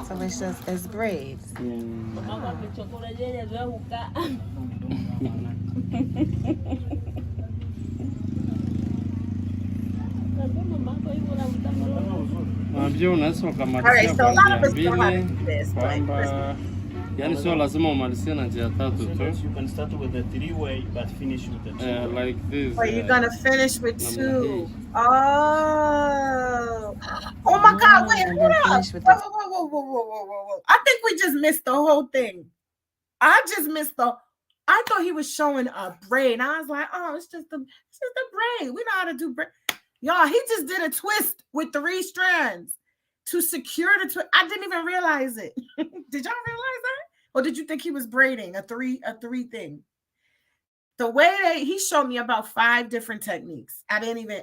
So it's just it's braids. Mwambie unaweza ukamalizia Alright, so a kwa lot of njia us know how to mbili do this, but kwamba yani sio lazima umalizie na njia tatu tu. You can start with the three-way but finish with the two-way. Like this. or you're gonna finish with two. Oh my God! Wait, hold up! Whoa! I think we just missed the whole thing. I thought he was showing a braid. And I was like, oh, it's just a braid. We know how to do braid. Y'all, he just did a twist with 3 strands to secure the twist. I didn't even realize it. Did y'all realize that? Or did you think he was braiding a three thing? The way he showed me about 5 different techniques. I didn't even,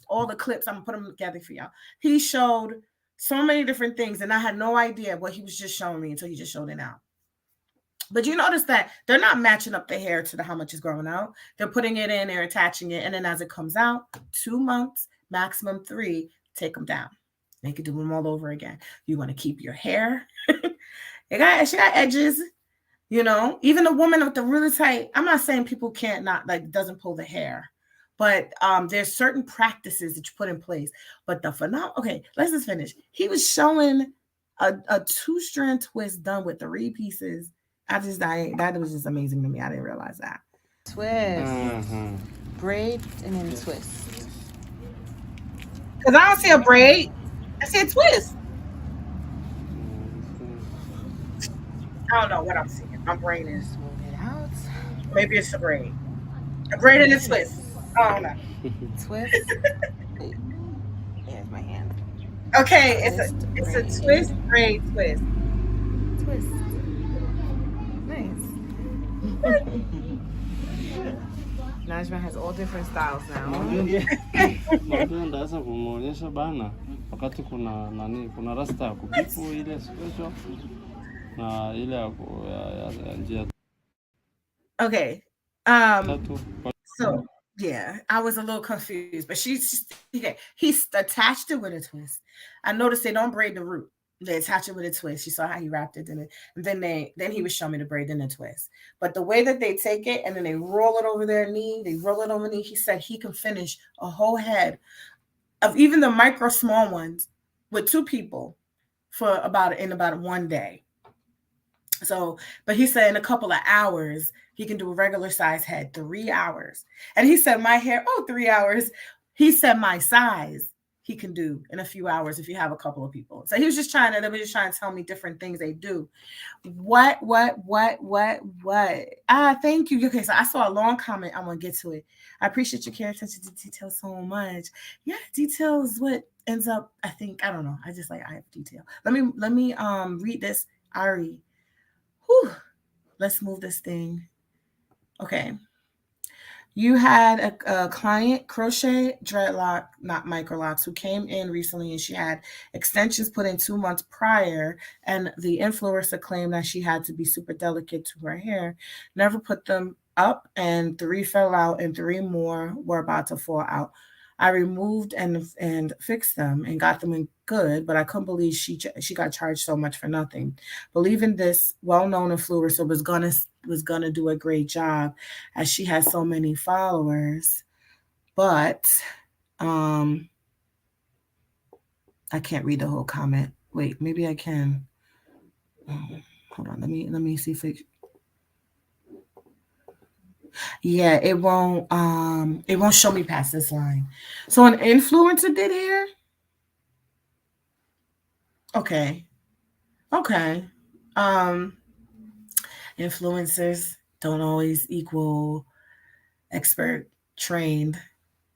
all the clips, I'm gonna put them together for y'all. He showed so many different things and I had no idea what he was just showing me until he just showed it now. But you notice that they're not matching up the hair to how much is growing out. They're putting it in, they're attaching it. And then as it comes out, 2 months, maximum 3, take them down. They could do them all over again. You want to keep your hair. She got edges, you know, even a woman with the really tight. I'm not saying people can't doesn't pull the hair, but there's certain practices that you put in place. But okay, let's just finish. He was showing a 2-strand twist done with 3 pieces. That was just amazing to me. I didn't realize that. Twist. Braid and then twist. Because I don't see a braid. I see a twist. I don't know what I'm seeing. My brain is. Move it out. Maybe it's a braid. A braid and a twist. I don't know. Twist. There's my hand. Okay, it's a twist, braid, twist. Twist. Nice. Najma has all different styles now. Ndaweza kumuonyesha bana wakati kuna rasta ya kubipu ile special na ile ya njia. Okay. So yeah, I was a little confused, but he attached it with a twist. I noticed they don't braid the root. They attach it with a twist. You saw how he wrapped it in it. And then he was showing me the braid and the twist. But the way that they take it and then they roll it over their knee, he said he can finish a whole head of even the micro small ones with 2 people in about 1 day. So, but he said in a couple of hours, he can do a regular size head, 3 hours. And he said my hair, 3 hours. He said my size he can do in a few hours if you have a couple of people. So they were just trying to tell me different things they do. What? Thank you. Okay, so I saw a long comment. I'm gonna get to it. I appreciate your care attention to detail so much. Yeah, detail is what ends up, I think, I don't know. I have detail. Let me read this, Ari. Whew. Let's move this thing. Okay. You had a client, crochet dreadlock, not microlocs, who came in recently and she had extensions put in 2 months prior. And the influencer claimed that she had to be super delicate to her hair, never put them up, and 3 fell out and 3 more were about to fall out. I removed and fixed them and got them in good, but I couldn't believe she got charged so much for nothing. Believing this well-known influencer was gonna do a great job as she has so many followers, but I can't read the whole comment. Wait, maybe I can. Hold on, let me see if it won't show me past this line. So an influencer did hair? Okay. Influencers don't always equal expert, trained,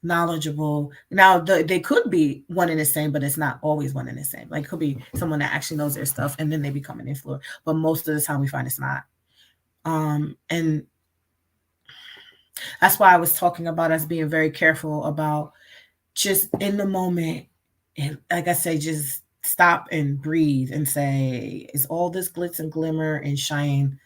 knowledgeable. Now they could be one and the same, but it's not always one and the same. Like it could be someone that actually knows their stuff and then they become an influencer. But most of the time we find it's not. And that's why I was talking about us being very careful about just in the moment. And like I say, just stop and breathe and say, is all this glitz and glimmer and shine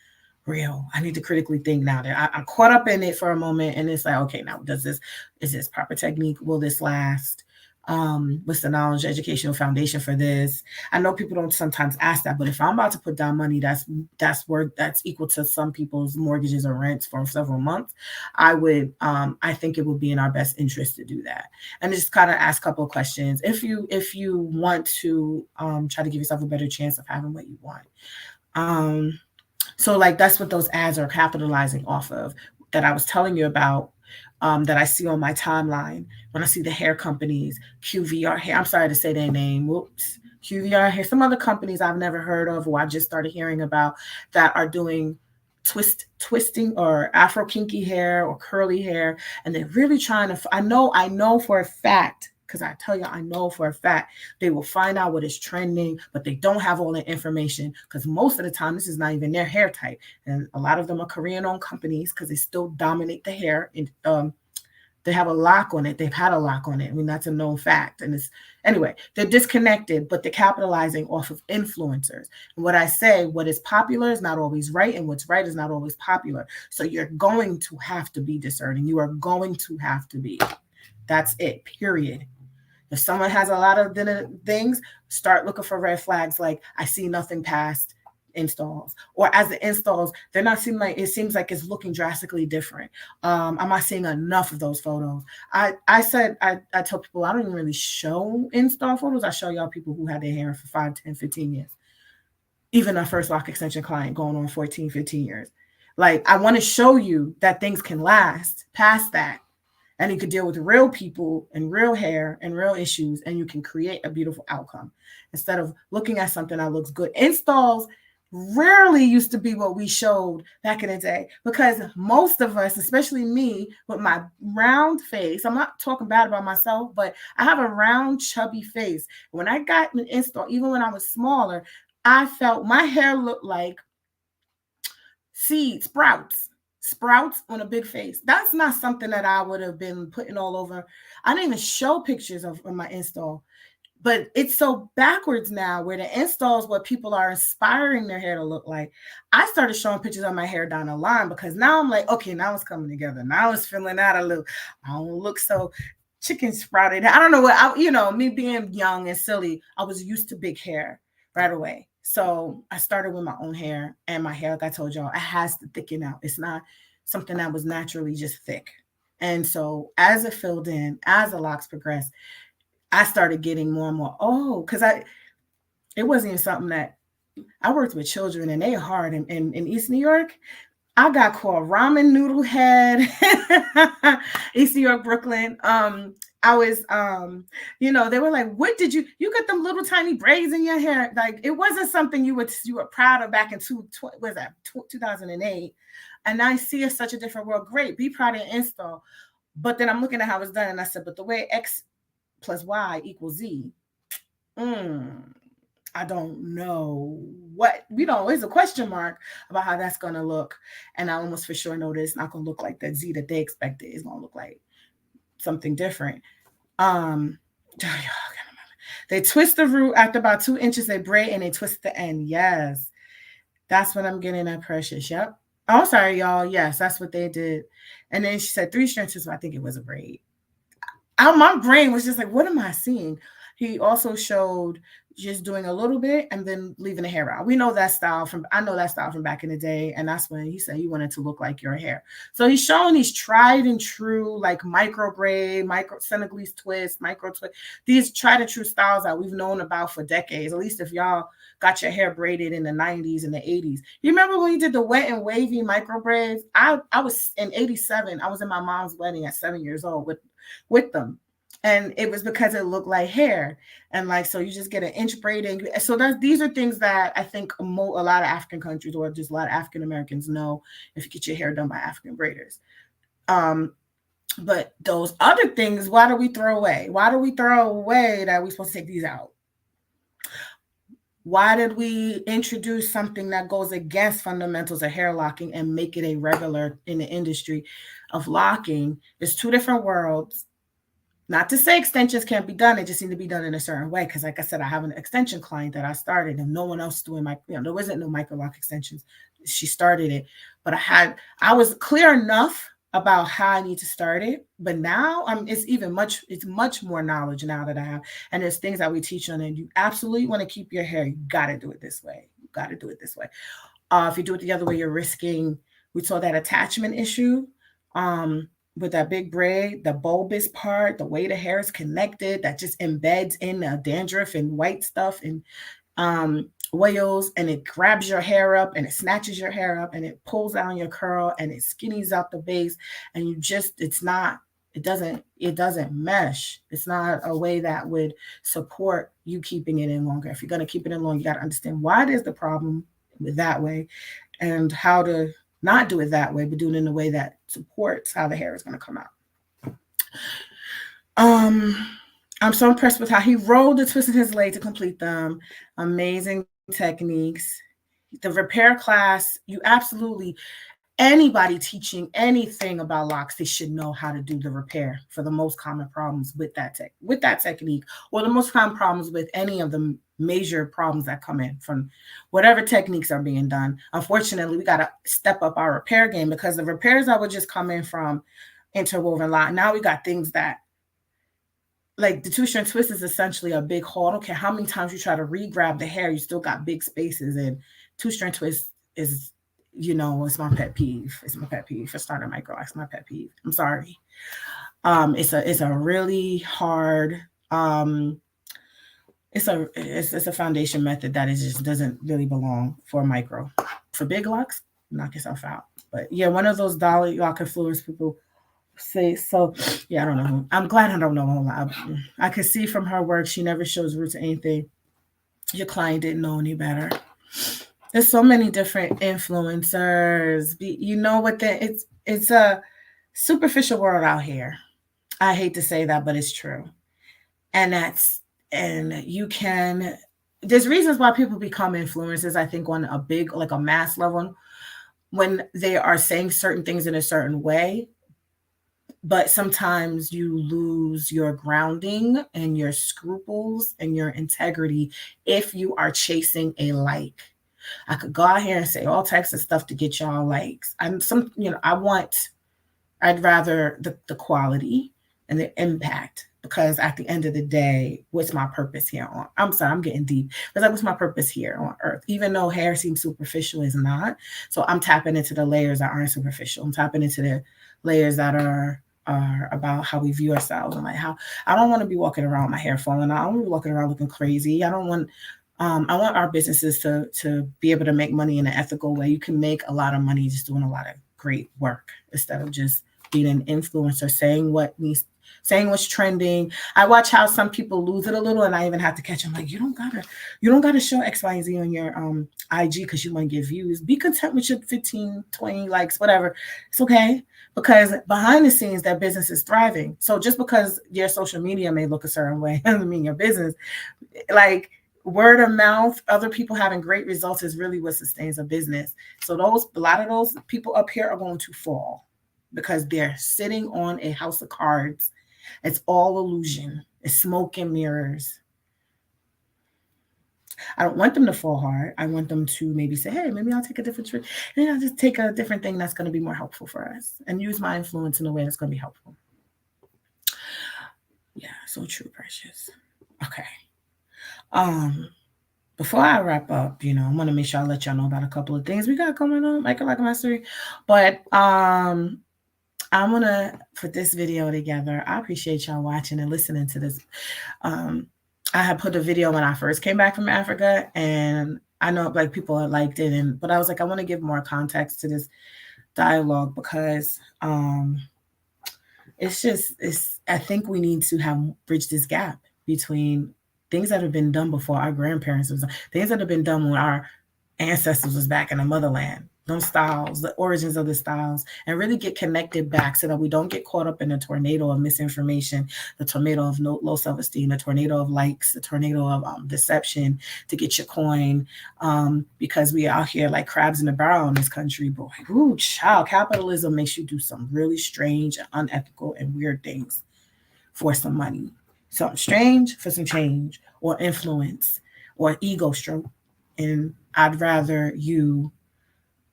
real? I need to critically think now that I'm caught up in it for a moment. And it's like, okay, now is this proper technique? Will this last? What's the knowledge educational foundation for this? I know people don't sometimes ask that, but if I'm about to put down money that's equal to some people's mortgages or rents for several months, I think it would be in our best interest to do that. And just kind of ask a couple of questions if you want to try to give yourself a better chance of having what you want. So like that's what those ads are capitalizing off of that I was telling you about. That I see on my timeline when I see the hair companies, QVR hair. I'm sorry to say their name. Whoops. QVR hair. Some other companies I've never heard of or I just started hearing about that are doing twisting or Afro kinky hair or curly hair. And they're really trying to, I know for a fact, because I tell you, I know for a fact, they will find out what is trending, but they don't have all the information because most of the time, this is not even their hair type. And a lot of them are Korean-owned companies because they still dominate the hair. And they have a lock on it. They've had a lock on it. I mean, that's a known fact. And anyway, they're disconnected, but they're capitalizing off of influencers. And what I say, what is popular is not always right, and what's right is not always popular. So you're going to have to be discerning. You are going to have to be. That's it, period. If someone has a lot of things, start looking for red flags like I see nothing past installs, or as the installs, they're not seeming like it seems like it's looking drastically different. I'm not seeing enough of those photos. I tell people I don't even really show install photos. I show y'all people who had their hair for 5, 10, 15 years. Even our first lock extension client going on 14, 15 years. Like I want to show you that things can last past that. And you could deal with real people and real hair and real issues, and you can create a beautiful outcome instead of looking at something that looks good. Installs rarely used to be what we showed back in the day because most of us, especially me with my round face, I'm not talking bad about myself, but I have a round, chubby face. When I got an install, even when I was smaller, I felt my hair looked like seed sprouts on a big face. That's not something that I would have been putting all over. I didn't even show pictures of my install, but it's so backwards now where the install is what people are inspiring their hair to look like. I started showing pictures of my hair down the line because now I'm like, okay, now it's coming together. Now it's filling out a little. I don't look so chicken sprouted. I don't know what, me being young and silly, I was used to big hair right away. So I started with my own hair, and my hair, like I told y'all, it has to thicken out. It's not something that was naturally just thick. And so as it filled in, as the locks progressed, I started getting more and more, because it wasn't even something that I worked with children and they hard in East New York. I got called ramen noodle head, East New York, Brooklyn. I was, they were like, what did you got them little tiny braids in your hair? Like, it wasn't something you were proud of back in 2008. And I see it's such a different world. Great. Be proud of your install. But then I'm looking at how it's done. And I said, but the way X plus Y equals Z, I don't know it's a question mark about how that's going to look. And I almost for sure know that it's not going to look like that Z that they expected. It's going to look like something different. They twist the root after about 2 inches, they braid and they twist the end. Yes. That's what I'm getting at, Precious. Yep. Oh, sorry, y'all. Yes, that's what they did. And then she said 3 strands, so I think it was a braid. My brain was just like, what am I seeing? He also showed just doing a little bit and then leaving the hair out. I know that style from back in the day. And that's when he said he wanted to look like your hair. So he's showing these tried and true, like micro braid, micro Senegalese twist, micro twist, these tried and true styles that we've known about for decades. At least if y'all got your hair braided in the 90s and the 80s. You remember when you did the wet and wavy micro braids? I was in 87. I was in my mom's wedding at 7 years old with them. And it was because it looked like hair. And like, so you just get an inch braiding. So these are things that I think a lot of African countries or just a lot of African Americans know if you get your hair done by African braiders. But those other things, why do we throw away? Why do we throw away that we're supposed to take these out? Why did we introduce something that goes against fundamentals of hair locking and make it a regular in the industry of locking? There's two different worlds. Not to say extensions can't be done. It just need to be done in a certain way. Because like I said, I have an extension client that I started and no one else doing there wasn't no Microloc extensions. She started it. But I was clear enough about how I need to start it. But now it's much more knowledge now that I have. And there's things that we teach on, and you absolutely want to keep your hair. You got to do it this way. You got to do it this way. If you do it the other way, you're risking, we saw that attachment issue with that big braid, the bulbous part, the way the hair is connected, that just embeds in the dandruff and white stuff and oils, and it grabs your hair up and it snatches your hair up and it pulls down your curl and it skinnies out the base, and it doesn't mesh. It's not a way that would support you keeping it in longer. If you're going to keep it in long, you got to understand why there's the problem with that way and how to not do it that way, but do it in a way that supports how the hair is going to come out. I'm so impressed with how he rolled the twists in his leg to complete them. Amazing techniques. The repair class, you absolutely, anybody teaching anything about locks, they should know how to do the repair for the most common problems with that technique, or the most common problems with any of the major problems that come in from whatever techniques are being done. Unfortunately, we got to step up our repair game, because the repairs that would just come in from interwoven lock, now we got things that, like the two-strand twist is essentially a big haul. I don't care how many times you try to re-grab the hair, you still got big spaces. And two-strand twist is, it's my pet peeve. It's my pet peeve for starting Microloc. It's my pet peeve. I'm sorry. It's a really hard, it's a foundation method that just doesn't really belong for micro. For big locks, knock yourself out. But yeah, one of those dolly lock influence people say. So yeah, I don't know. I'm glad I don't know. I could see from her work, she never shows roots to anything. Your client didn't know any better. There's so many different influencers. You know what? It's a superficial world out here. I hate to say that, but it's true. And there's reasons why people become influencers, I think, on a big, like a mass level, when they are saying certain things in a certain way. But sometimes you lose your grounding and your scruples and your integrity if you are chasing a like. I could go out here and say all types of stuff to get y'all likes. I'd rather the quality and the impact, because at the end of the day, what's my purpose here on? I'm sorry, I'm getting deep. It's like, what's my purpose here on earth? Even though hair seems superficial, is not. So I'm tapping into the layers that aren't superficial. I'm tapping into the layers that are about how we view ourselves, and like how I don't want to be walking around with my hair falling out. I don't want to be walking around looking crazy. I want our businesses to be able to make money in an ethical way. You can make a lot of money just doing a lot of great work instead of just being an influencer, saying what's trending. I watch how some people lose it a little, and I even have to catch them. Like, you don't gotta show X, Y, and Z on your IG because you want to get views. Be content with your 15, 20 likes, whatever. It's okay, because behind the scenes, that business is thriving. So just because your social media may look a certain way doesn't mean your business, like, word of mouth, other people having great results is really what sustains a business. So a lot of those people up here are going to fall because they're sitting on a house of cards. It's all illusion. It's smoke and mirrors. I don't want them to fall hard. I want them to maybe say, hey, maybe I'll take a different trick. And I'll just take a different thing that's going to be more helpful for us and use my influence in a way that's going to be helpful. Yeah, so true, precious. Okay. Before I wrap up, I want to make sure I let y'all know about a couple of things we got going on, Microloc Mastery. But I'm gonna put this video together. I appreciate y'all watching and listening to this. I had put a video when I first came back from Africa, and I know like people had liked it, but I was like, I want to give more context to this dialogue, because I think we need to bridge this gap between things that have been done before our grandparents, things that have been done when our ancestors was back in the motherland, those styles, the origins of the styles, and really get connected back so that we don't get caught up in a tornado of misinformation, the tornado of low self-esteem, the tornado of likes, the tornado of deception to get your coin, because we out here like crabs in a barrel in this country. Boy, ooh, child, capitalism makes you do some really strange and unethical and weird things for some money. Something strange for some change or influence or ego stroke. And I'd rather you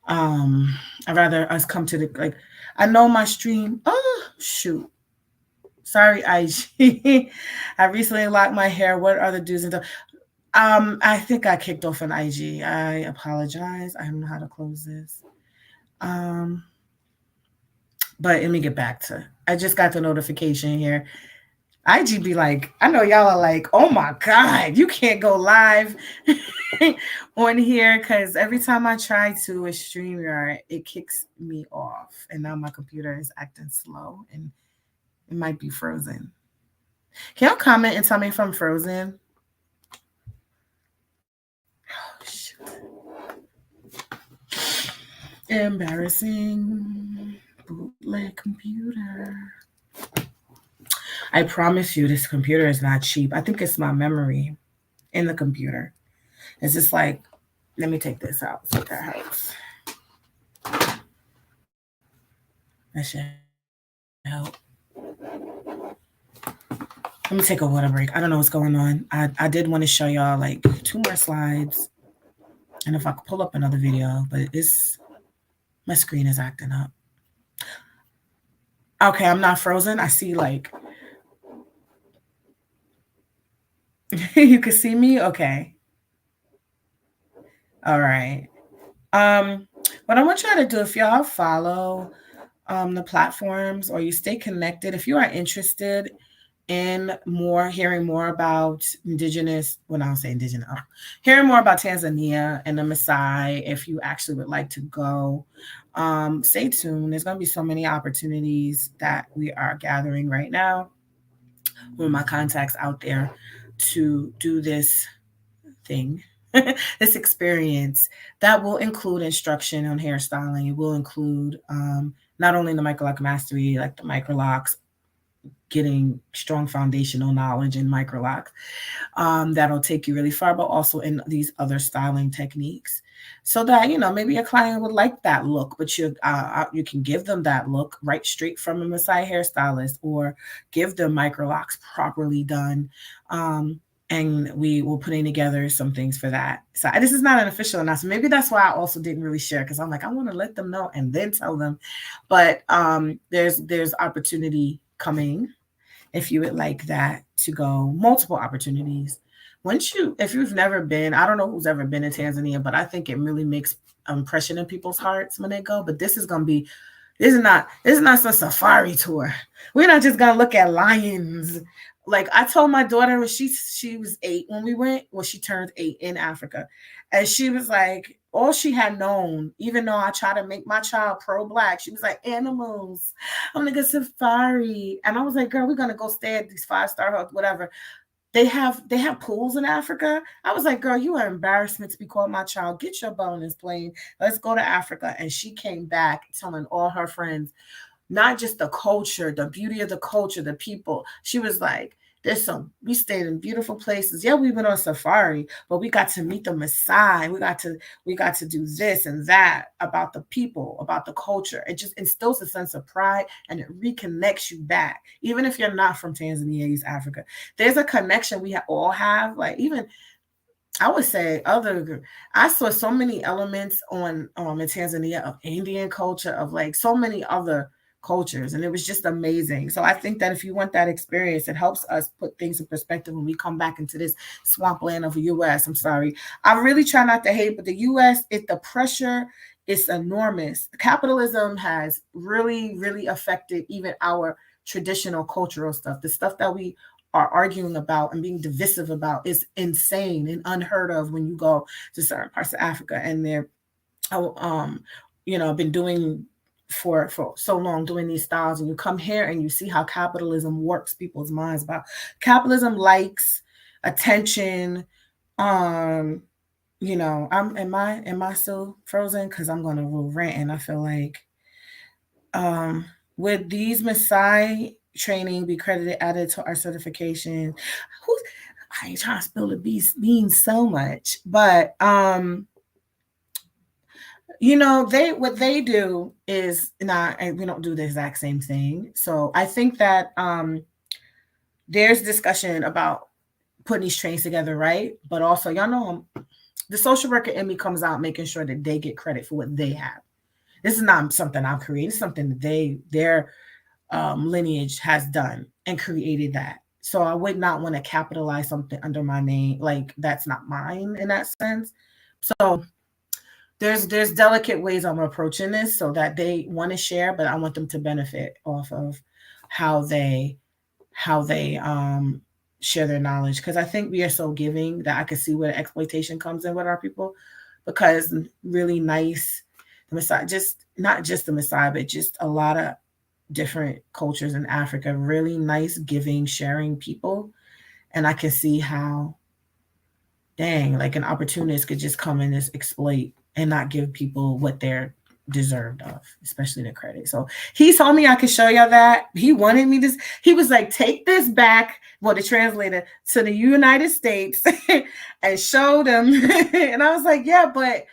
I'd rather us come to the like. I know my stream. Oh shoot. Sorry, IG. I recently locked my hair. What are the do's and don'ts? I think I kicked off an IG. I apologize. I don't know how to close this. But let me get back to. I just got the notification here. IG be like, I know y'all are like, oh my God, you can't go live on here because every time I try to with StreamYard, it kicks me off. And now my computer is acting slow and it might be frozen. Can y'all comment and tell me if I'm frozen? Oh, shit. Embarrassing. Bootleg computer. I promise you, this computer is not cheap. I think it's my memory in the computer. It's just like, let me take this out so that helps. That should help. Let me take a water break. I don't know what's going on. I did want to show y'all like 2 more slides. And if I could pull up another video, but my screen is acting up. Okay, I'm not frozen. I see like, you can see me? Okay. All right. What I want y'all to do, if y'all follow the platforms or you stay connected, if you are interested in hearing more about indigenous, when I say indigenous, hearing more about Tanzania and the Masai, if you actually would like to go, stay tuned. There's going to be so many opportunities that we are gathering right now with my contacts out there to do this thing, this experience that will include instruction on hairstyling. It will include not only the Microloc mastery, like the Microlocs, getting strong foundational knowledge in Microloc that'll take you really far, but also in these other styling techniques, so that maybe a client would like that look, but you can give them that look right straight from a Masai hairstylist, or give them Microlocs properly done. And we will putting together some things for that. So this is not an official announcement. Maybe that's why I also didn't really share, because I'm like, I want to let them know and then tell them. But there's opportunity coming if you would like that to go, multiple opportunities. If you've never been, I don't know who's ever been in Tanzania, but I think it really makes impression in people's hearts when they go. But this is not some safari tour. We're not just gonna look at lions. Like I told my daughter when she was 8 when we went, she turned 8 in Africa. And she was like, all she had known, even though I try to make my child pro-Black, she was like, animals. I'm like, a safari. And I was like, girl, we're gonna go stay at these 5-star hotels, whatever. They have pools in Africa. I was like, girl, you are embarrassment to be called my child. Get your butt on this plane. Let's go to Africa. And she came back telling all her friends, not just the culture, the beauty of the culture, the people. She was like, we stayed in beautiful places. Yeah, we went on safari, but we got to meet the Maasai. We got to do this and that about the people, about the culture. It just instills a sense of pride and it reconnects you back. Even if you're not from Tanzania, East Africa, there's a connection we all have. Like even I would say I saw so many elements in Tanzania of Indian culture, of like so many other cultures, and it was just amazing. So I think that if you want that experience, it helps us put things in perspective when we come back into this swampland of the US. I'm sorry. I really try not to hate, but the US, the pressure is enormous. Capitalism has really, really affected even our traditional cultural stuff. The stuff that we are arguing about and being divisive about is insane and unheard of when you go to certain parts of Africa. And they're, been doing for so long doing these styles, and you come here and you see how capitalism warps people's minds about capitalism, likes, attention. Am I still frozen? Because I'm gonna rant, and I feel like would these Masai training be added to our certification? I ain't trying to spill the beans so much, but what they do is not, and we don't do the exact same thing. So I think that there's discussion about putting these trains together, right? But also, y'all know the social worker in me comes out making sure that they get credit for what they have. This is not something I've created. It's something that their lineage has done and created that. So I would not want to capitalize something under my name. Like that's not mine in that sense. So there's delicate ways I'm approaching this so that they want to share, but I want them to benefit off of how they share their knowledge. Because I think we are so giving that I can see where the exploitation comes in with our people. Because really nice, the Masai, just not just the Masai, but just a lot of different cultures in Africa, really nice, giving, sharing people. And I can see how, dang, like an opportunist could just come and just exploit and not give people what they're deserved of, especially the credit. So he told me I could show y'all that. He wanted me to, he was like, take this back, well, the translator, to the United States and show them. And I was like, yeah, but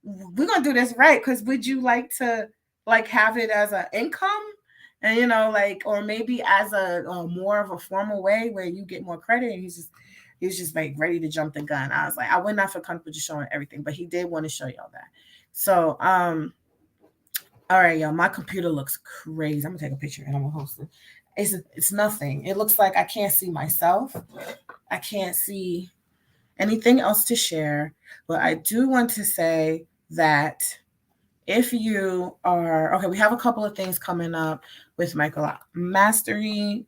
we're gonna do this right, because would you like to like have it as an income, and you know, like, or maybe as a more of a formal way where you get more credit? And he was just like ready to jump the gun. I was like, I would not feel comfortable just showing everything, but he did want to show y'all that. So all right, y'all, my computer looks crazy. I'm gonna take a picture and I'm gonna host it. It's nothing. It looks like I can't see myself. I can't see anything else to share. But I do want to say that if you are, okay, we have a couple of things coming up with Microloc Mastery.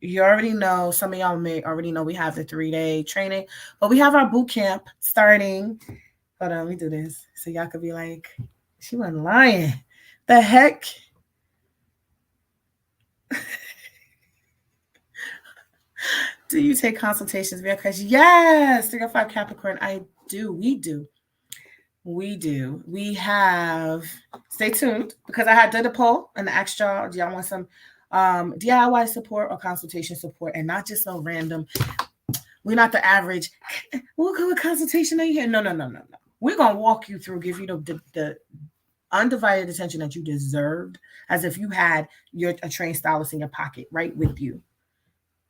You already know, some of y'all may already know we have the 3-day training, but we have our boot camp starting. Hold on, let me do this so y'all could be like, she wasn't lying. The heck? Do you take consultations via Christ? Yes, 305 Capricorn. I do. We do. We have, stay tuned, because I had done a poll and asked y'all, do y'all want some DIY support or consultation support, and not just no random. We're not the average. We'll go with consultation in here. No. We're gonna walk you through, give you the undivided attention that you deserved, as if you had a trained stylist in your pocket right with you.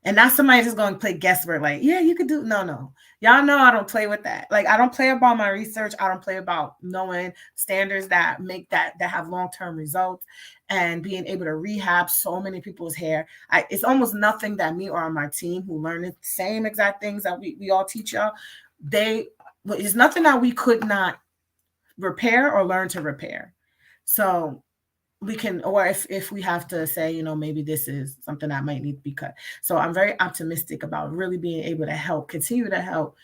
And not somebody just going to play guesswork like, yeah, you could do. No. Y'all know I don't play with that. Like, I don't play about my research. I don't play about knowing standards that make that have long-term results and being able to rehab so many people's hair. It's almost nothing that me or my team who learn the same exact things that we all teach y'all. It's nothing that we could not repair or learn to repair. So we can, or if we have to say, you know, maybe this is something that might need to be cut. So I'm very optimistic about really being able to continue to help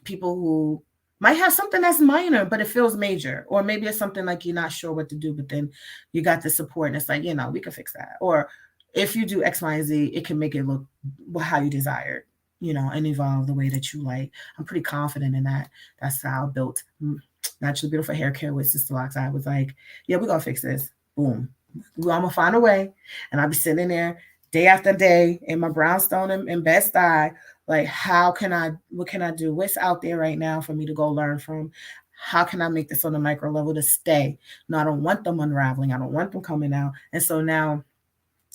people who might have something that's minor, but it feels major. Or maybe it's something like you're not sure what to do, but then you got the support and it's like, you know, we can fix that. Or if you do X, Y, and Z, it can make it look how you desire, you know, and evolve the way that you like. I'm pretty confident in that. That's how I built Naturally Beautiful Hair Care with Sister Locks. I was like, yeah, we're going to fix this. Boom. I'm going to find a way. And I'll be sitting there day after day in my brownstone and Bed-Stuy. Like, what can I do? What's out there right now for me to go learn from? How can I make this on the micro level to stay? No, I don't want them unraveling. I don't want them coming out. And so now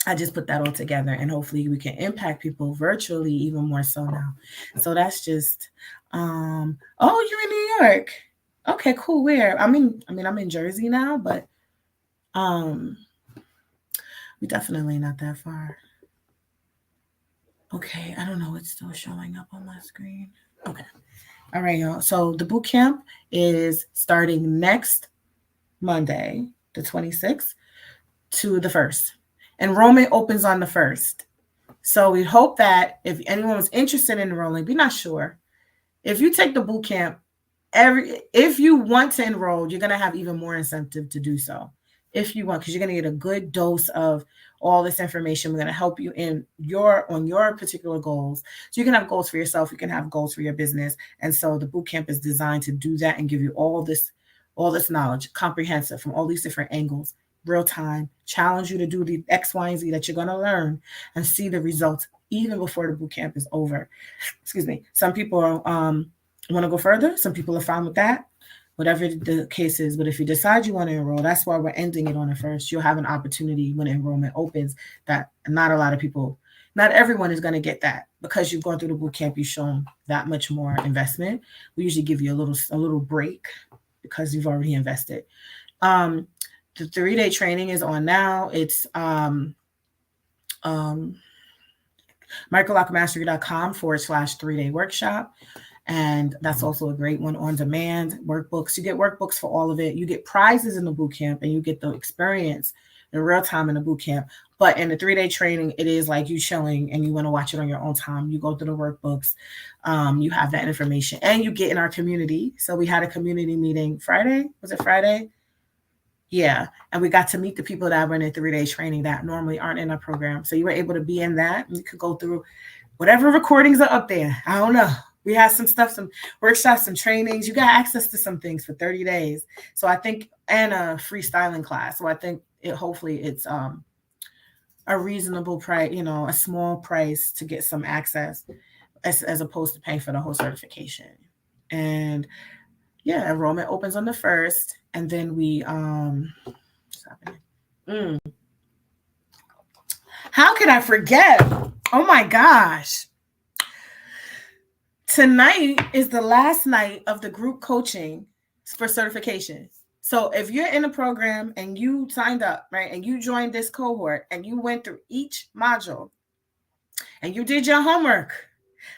I just put that all together, and hopefully we can impact people virtually even more so now. So that's just, oh, you're in New York. Okay, cool. Where? I'm in Jersey now, but we're definitely not that far. Okay, I don't know what's still showing up on my screen. Okay. All right, y'all. So the boot camp is starting next Monday, the 26th, to the 1st. Enrollment opens on the 1st. So we hope that if anyone was interested in enrolling, we're not sure. If you take the boot camp, if you want to enroll, you're going to have even more incentive to do so. If you want, because you're going to get a good dose of all this information. We're going to help you on your particular goals. So you can have goals for yourself. You can have goals for your business. And so the boot camp is designed to do that and give you all this knowledge, comprehensive, from all these different angles, real time, challenge you to do the X, Y, and Z that you're going to learn and see the results even before the boot camp is over. Excuse me. Some people want to go further. Some people are fine with that, whatever the case is. But if you decide you want to enroll, that's why we're ending it on the 1st. You'll have an opportunity when enrollment opens that not a lot of people Not everyone is going to get that because you've gone through the boot camp. You've shown that much more investment. We usually give you a little break because you've already invested. The 3-day training is on now. It's microlocmastery.com/3-day workshop. And that's also a great one on demand. Workbooks. You get workbooks for all of it. You get prizes in the boot camp, and you get the experience in real time in the boot camp. But in the 3-day training, it is like you chilling and you want to watch it on your own time. You go through the workbooks. You have that information, and you get in our community. So we had a community meeting Friday. Was it Friday? Yeah. And we got to meet the people that were in the 3-day training that normally aren't in our program. So you were able to be in that. You could go through whatever recordings are up there. I don't know. We had some stuff, some workshops, some trainings. You got access to some things for 30 days. So I think, and a freestyling class. So I think hopefully it's a reasonable price, a small price to get some access as opposed to paying for the whole certification. And yeah, enrollment opens on the 1st. And then we, how could I forget? Oh my gosh. Tonight is the last night of the group coaching for certification. So if you're in a program and you signed up, right, and you joined this cohort and you went through each module and you did your homework,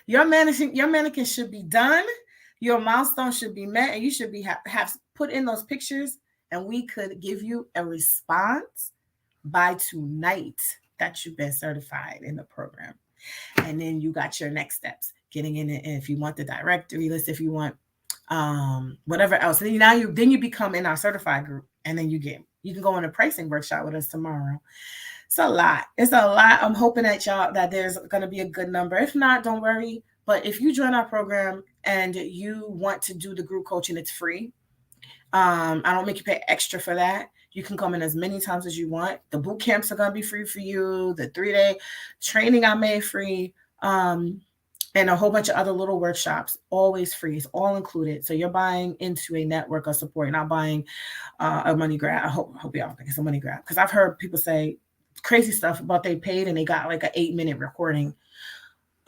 your mannequin should be done, your milestone should be met, and you should be have put in those pictures, and we could give you a response by tonight that you've been certified in the program. And then you got your next steps. Getting in it, and if you want the directory list, if you want whatever else, and then you become in our certified group, and then you can go on a pricing workshop with us tomorrow. It's a lot. I'm hoping that there's going to be a good number. If not, don't worry. But if you join our program and you want to do the group coaching, it's free. I don't make you pay extra for that. You can come in as many times as you want. The boot camps are going to be free for you. The 3-day training I made free. And a whole bunch of other little workshops, always free. It's all included. So you're buying into a network of support, not buying a money grab. I hope y'all don't think it's a money grab. Because I've heard people say crazy stuff about they paid and they got like an 8-minute recording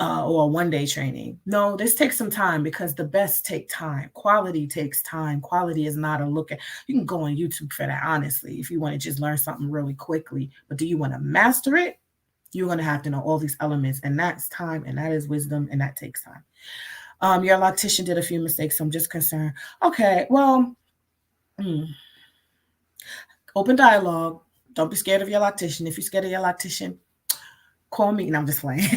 or a 1-day training. No, this takes some time because the best take time. Quality takes time. Quality is not a look at. You can go on YouTube for that, honestly, if you want to just learn something really quickly. But do you want to master it? You're going to have to know all these elements, and that's time, and that is wisdom, and that takes time. Your loctician did a few mistakes, so I'm just concerned. Okay, well, open dialogue. Don't be scared of your loctician. If you're scared of your loctician, call me. No, I'm just playing.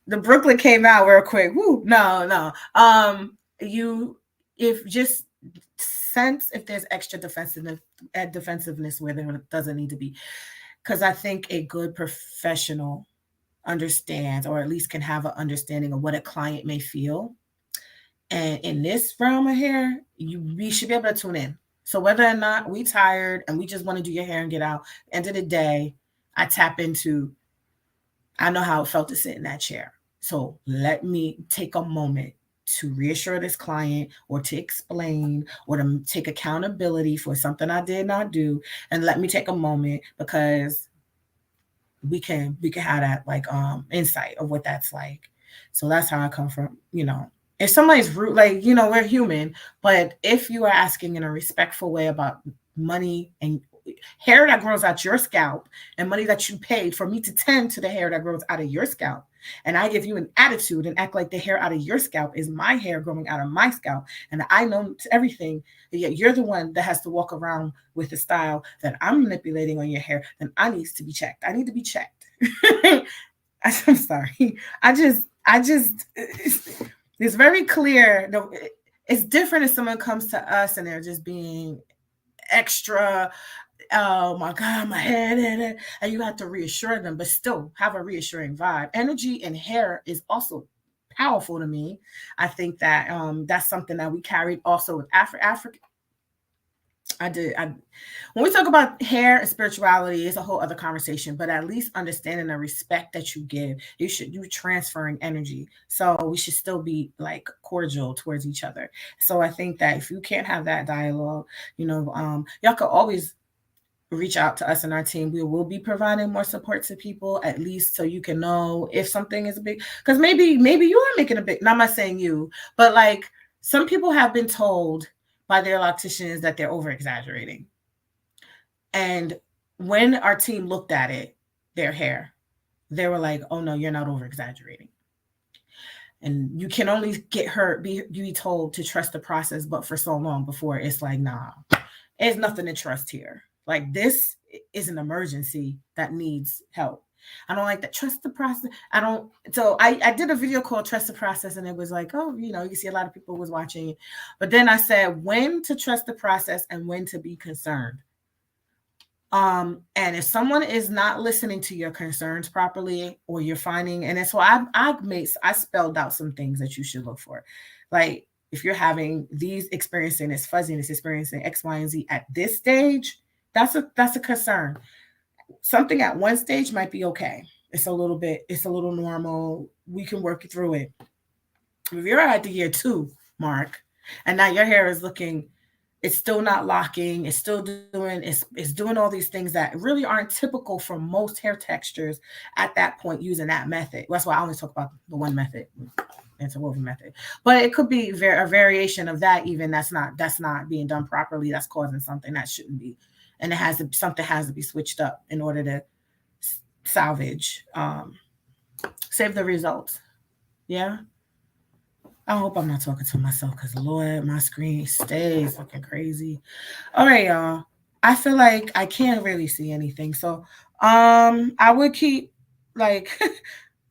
The Brooklyn came out real quick. Woo, no. Just sense if there's extra defensiveness where there doesn't need to be. Because I think a good professional understands, or at least can have an understanding of what a client may feel. And in this realm of hair, we should be able to tune in. So whether or not we tired and we just want to do your hair and get out, end of the day, I tap into, I know how it felt to sit in that chair. So let me take a moment to reassure this client, or to explain, or to take accountability for something I did not do. And let me take a moment, because we can have that like insight of what that's like. So that's how I come from. If somebody's rude, we're human, but if you are asking in a respectful way about money and hair that grows out your scalp and money that you paid for me to tend to the hair that grows out of your scalp, and I give you an attitude and act like the hair out of your scalp is my hair growing out of my scalp, and I know everything, yet you're the one that has to walk around with the style that I'm manipulating on your hair, then I need to be checked. I need to be checked. I'm sorry. I just it's very clear. It's different if someone comes to us and they're just being extra, oh my God, my head, and you have to reassure them, but still have a reassuring vibe. Energy in hair is also powerful to me. I think that that's something that we carried also with Africa. When we talk about hair and spirituality, it's a whole other conversation, but at least understanding the respect that you give, you're transferring energy. So we should still be like cordial towards each other. So I think that if you can't have that dialogue, y'all could always reach out to us and our team. We will be providing more support to people, at least so you can know if something is a big, because maybe you are making a big, not my saying you, but like some people have been told by their locticians that they're over exaggerating. And when our team looked at it, their hair, they were like, oh no, you're not over exaggerating. And you can only be told to trust the process, but for so long before it's like, nah, there's nothing to trust here. Like, this is an emergency that needs help. I don't like that. Trust the process. So I did a video called Trust the Process, and it was like, oh, you can see a lot of people was watching. But then I said when to trust the process and when to be concerned. And if someone is not listening to your concerns properly, or you're finding, and that's why I spelled out some things that you should look for. Like, if you're having experiencing this fuzziness, experiencing X, Y, and Z at this stage, that's a concern. Something at one stage might be okay. It's a little normal. We can work through it. If you're at the year 2 mark, and now your hair is looking, it's still not locking, it's still doing, it's doing all these things that really aren't typical for most hair textures at that point using that method. That's why I always talk about the one method, interwoven method. But it could be a variation of that, even that's not being done properly, that's causing something that shouldn't be. And something has to be switched up in order to salvage, save the results. Yeah. I hope I'm not talking to myself, because Lord, my screen stays looking crazy. All right, y'all. I feel like I can't really see anything. So I would keep like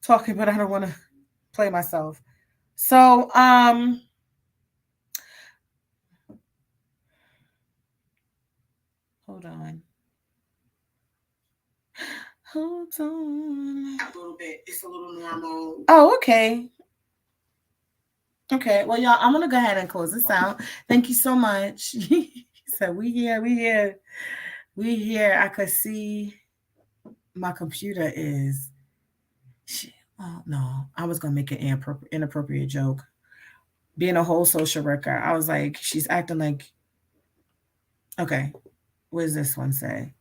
talking, but I don't want to play myself. So hold on. A little bit. It's a little normal. Oh, okay. Okay, well, y'all, I'm going to go ahead and close this out. Thank you so much. He said, we here. I could see my computer is... Oh, no, I was going to make an inappropriate joke. Being a whole social worker, I was like, she's acting like... Okay, what does this one say?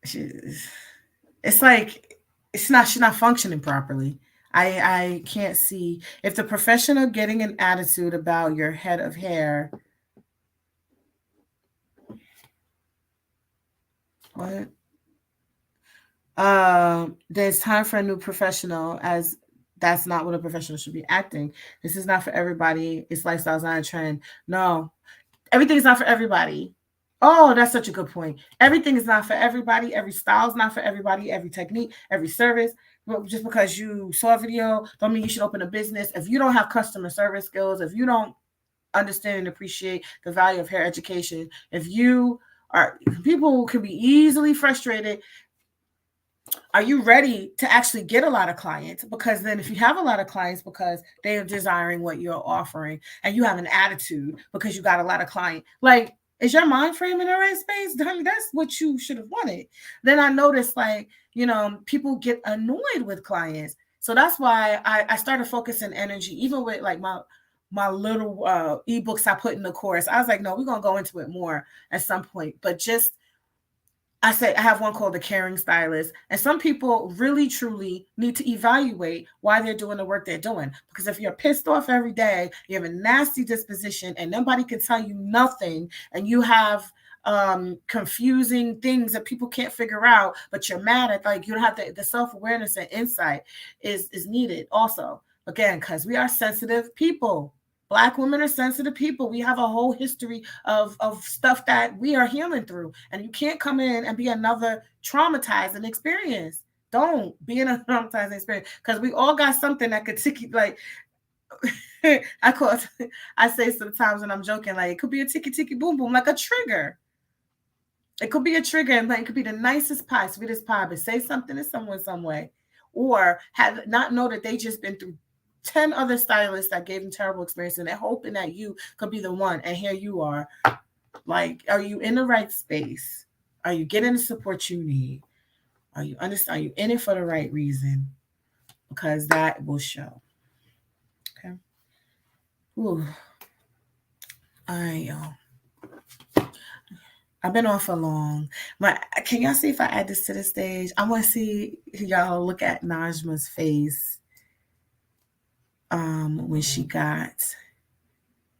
It's like, she's not functioning properly. I can't see. If the professional getting an attitude about your head of hair. What? There's time for a new professional, as that's not what a professional should be acting. This is not for everybody. It's lifestyle's not a trend. No, everything's not for everybody. Oh, that's such a good point. Everything is not for everybody. Every style is not for everybody. Every technique, every service. Just because you saw a video don't mean you should open a business. If you don't have customer service skills, if you don't understand and appreciate the value of hair education, people can be easily frustrated. Are you ready to actually get a lot of clients? Because then if you have a lot of clients because they are desiring what you're offering, and you have an attitude because you got a lot of clients, like, is your mind frame in the right space? Honey, that's what you should have wanted. Then I noticed, like, people get annoyed with clients. So that's why I started focusing energy, even with like my little ebooks I put in the course. I was like, no, we're going to go into it more at some point. But just, I said, I have one called the Caring Stylist. And some people really, truly need to evaluate why they're doing the work they're doing. Because if you're pissed off every day, you have a nasty disposition, and nobody can tell you nothing, and you have confusing things that people can't figure out, but you're mad at, like, you don't have the self-awareness and insight is needed also. Again, because we are sensitive people. Black women are sensitive people. We have a whole history of stuff that we are healing through. And you can't come in and be another traumatizing experience. Don't be in a traumatizing experience, because we all got something that could tick you, like, I say sometimes when I'm joking, like, it could be a ticky boom boom, like a trigger. It could be a trigger, and like, it could be the nicest pie, sweetest pie, but say something to someone some way, or have not know that they just been through 10 other stylists that gave them terrible experience, and they're hoping that you could be the one. And here you are. Like, are you in the right space? Are you getting the support you need? Are you in it for the right reason? Because that will show. Okay. Ooh. All right, y'all. I've been on for long. Can y'all see if I add this to the stage? I want to see y'all look at Najma's face when she got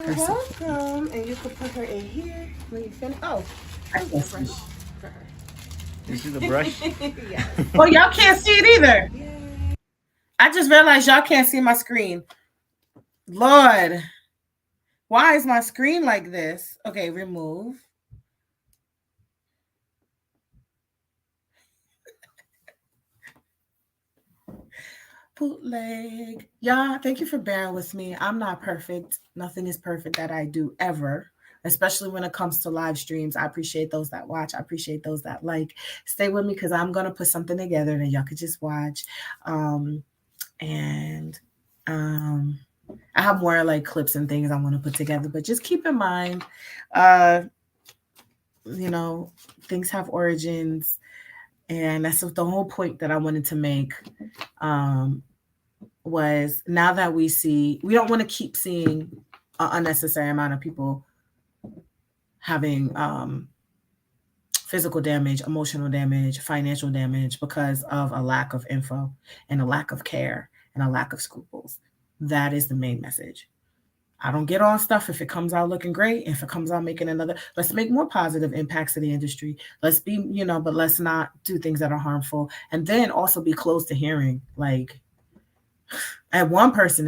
You're welcome. And you can put her in here when you finish. Oh, I need a brush for her. You see the brush? Yeah. Well, y'all can't see it either. I just realized y'all can't see my screen. Lord, why is my screen like this? Okay, remove. Bootleg. Y'all, thank you for bearing with me. I'm not perfect. Nothing is perfect that I do ever, especially when it comes to live streams. I appreciate those that watch. I appreciate those that like. Stay with me because I'm going to put something together that y'all could just watch. And I have more like clips and things I want to put together, but just keep in mind, things have origins. And that's the whole point that I wanted to make. Was now that we don't want to keep seeing an unnecessary amount of people having physical damage, emotional damage, financial damage because of a lack of info and a lack of care and a lack of scruples. That is the main message. I don't get on stuff if it comes out looking great. If it comes out making let's make more positive impacts to the industry. Let's be, but let's not do things that are harmful. And then also be close to hearing, like, and one person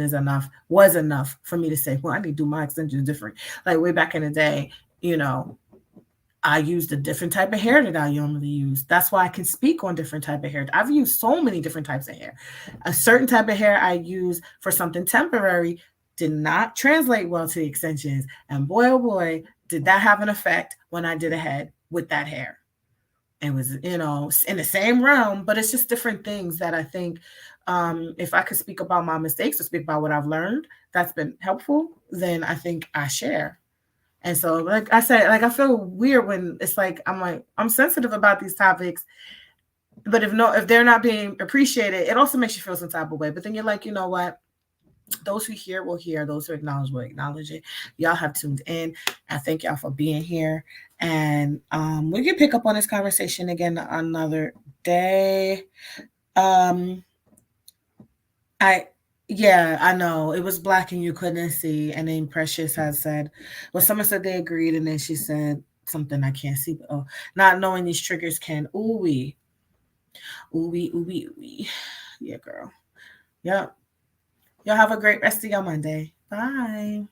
was enough for me to say, well, I need to do my extensions different. Like way back in the day, I used a different type of hair that I normally use. That's why I can speak on different type of hair. I've used so many different types of hair. A certain type of hair I use for something temporary did not translate well to the extensions. And boy, oh boy, did that have an effect when I did a head with that hair. It was, in the same realm, but it's just different things that I think if I could speak about my mistakes or speak about what I've learned that's been helpful, then I think I share. And so, like I said, like I feel weird when it's like I'm sensitive about these topics, but if they're not being appreciated, it also makes you feel some type of way. But then you're like, you know what? Those who hear will hear. Those who acknowledge will acknowledge it. Y'all have tuned in. I thank y'all for being here. And we can pick up on this conversation again another day. I know it was black and you couldn't see. And then Precious has said, well, someone said they agreed, and then she said something I can't see. But not knowing these triggers can ooh-wee. Yeah, girl. Yep. Y'all have a great rest of your Monday. Bye.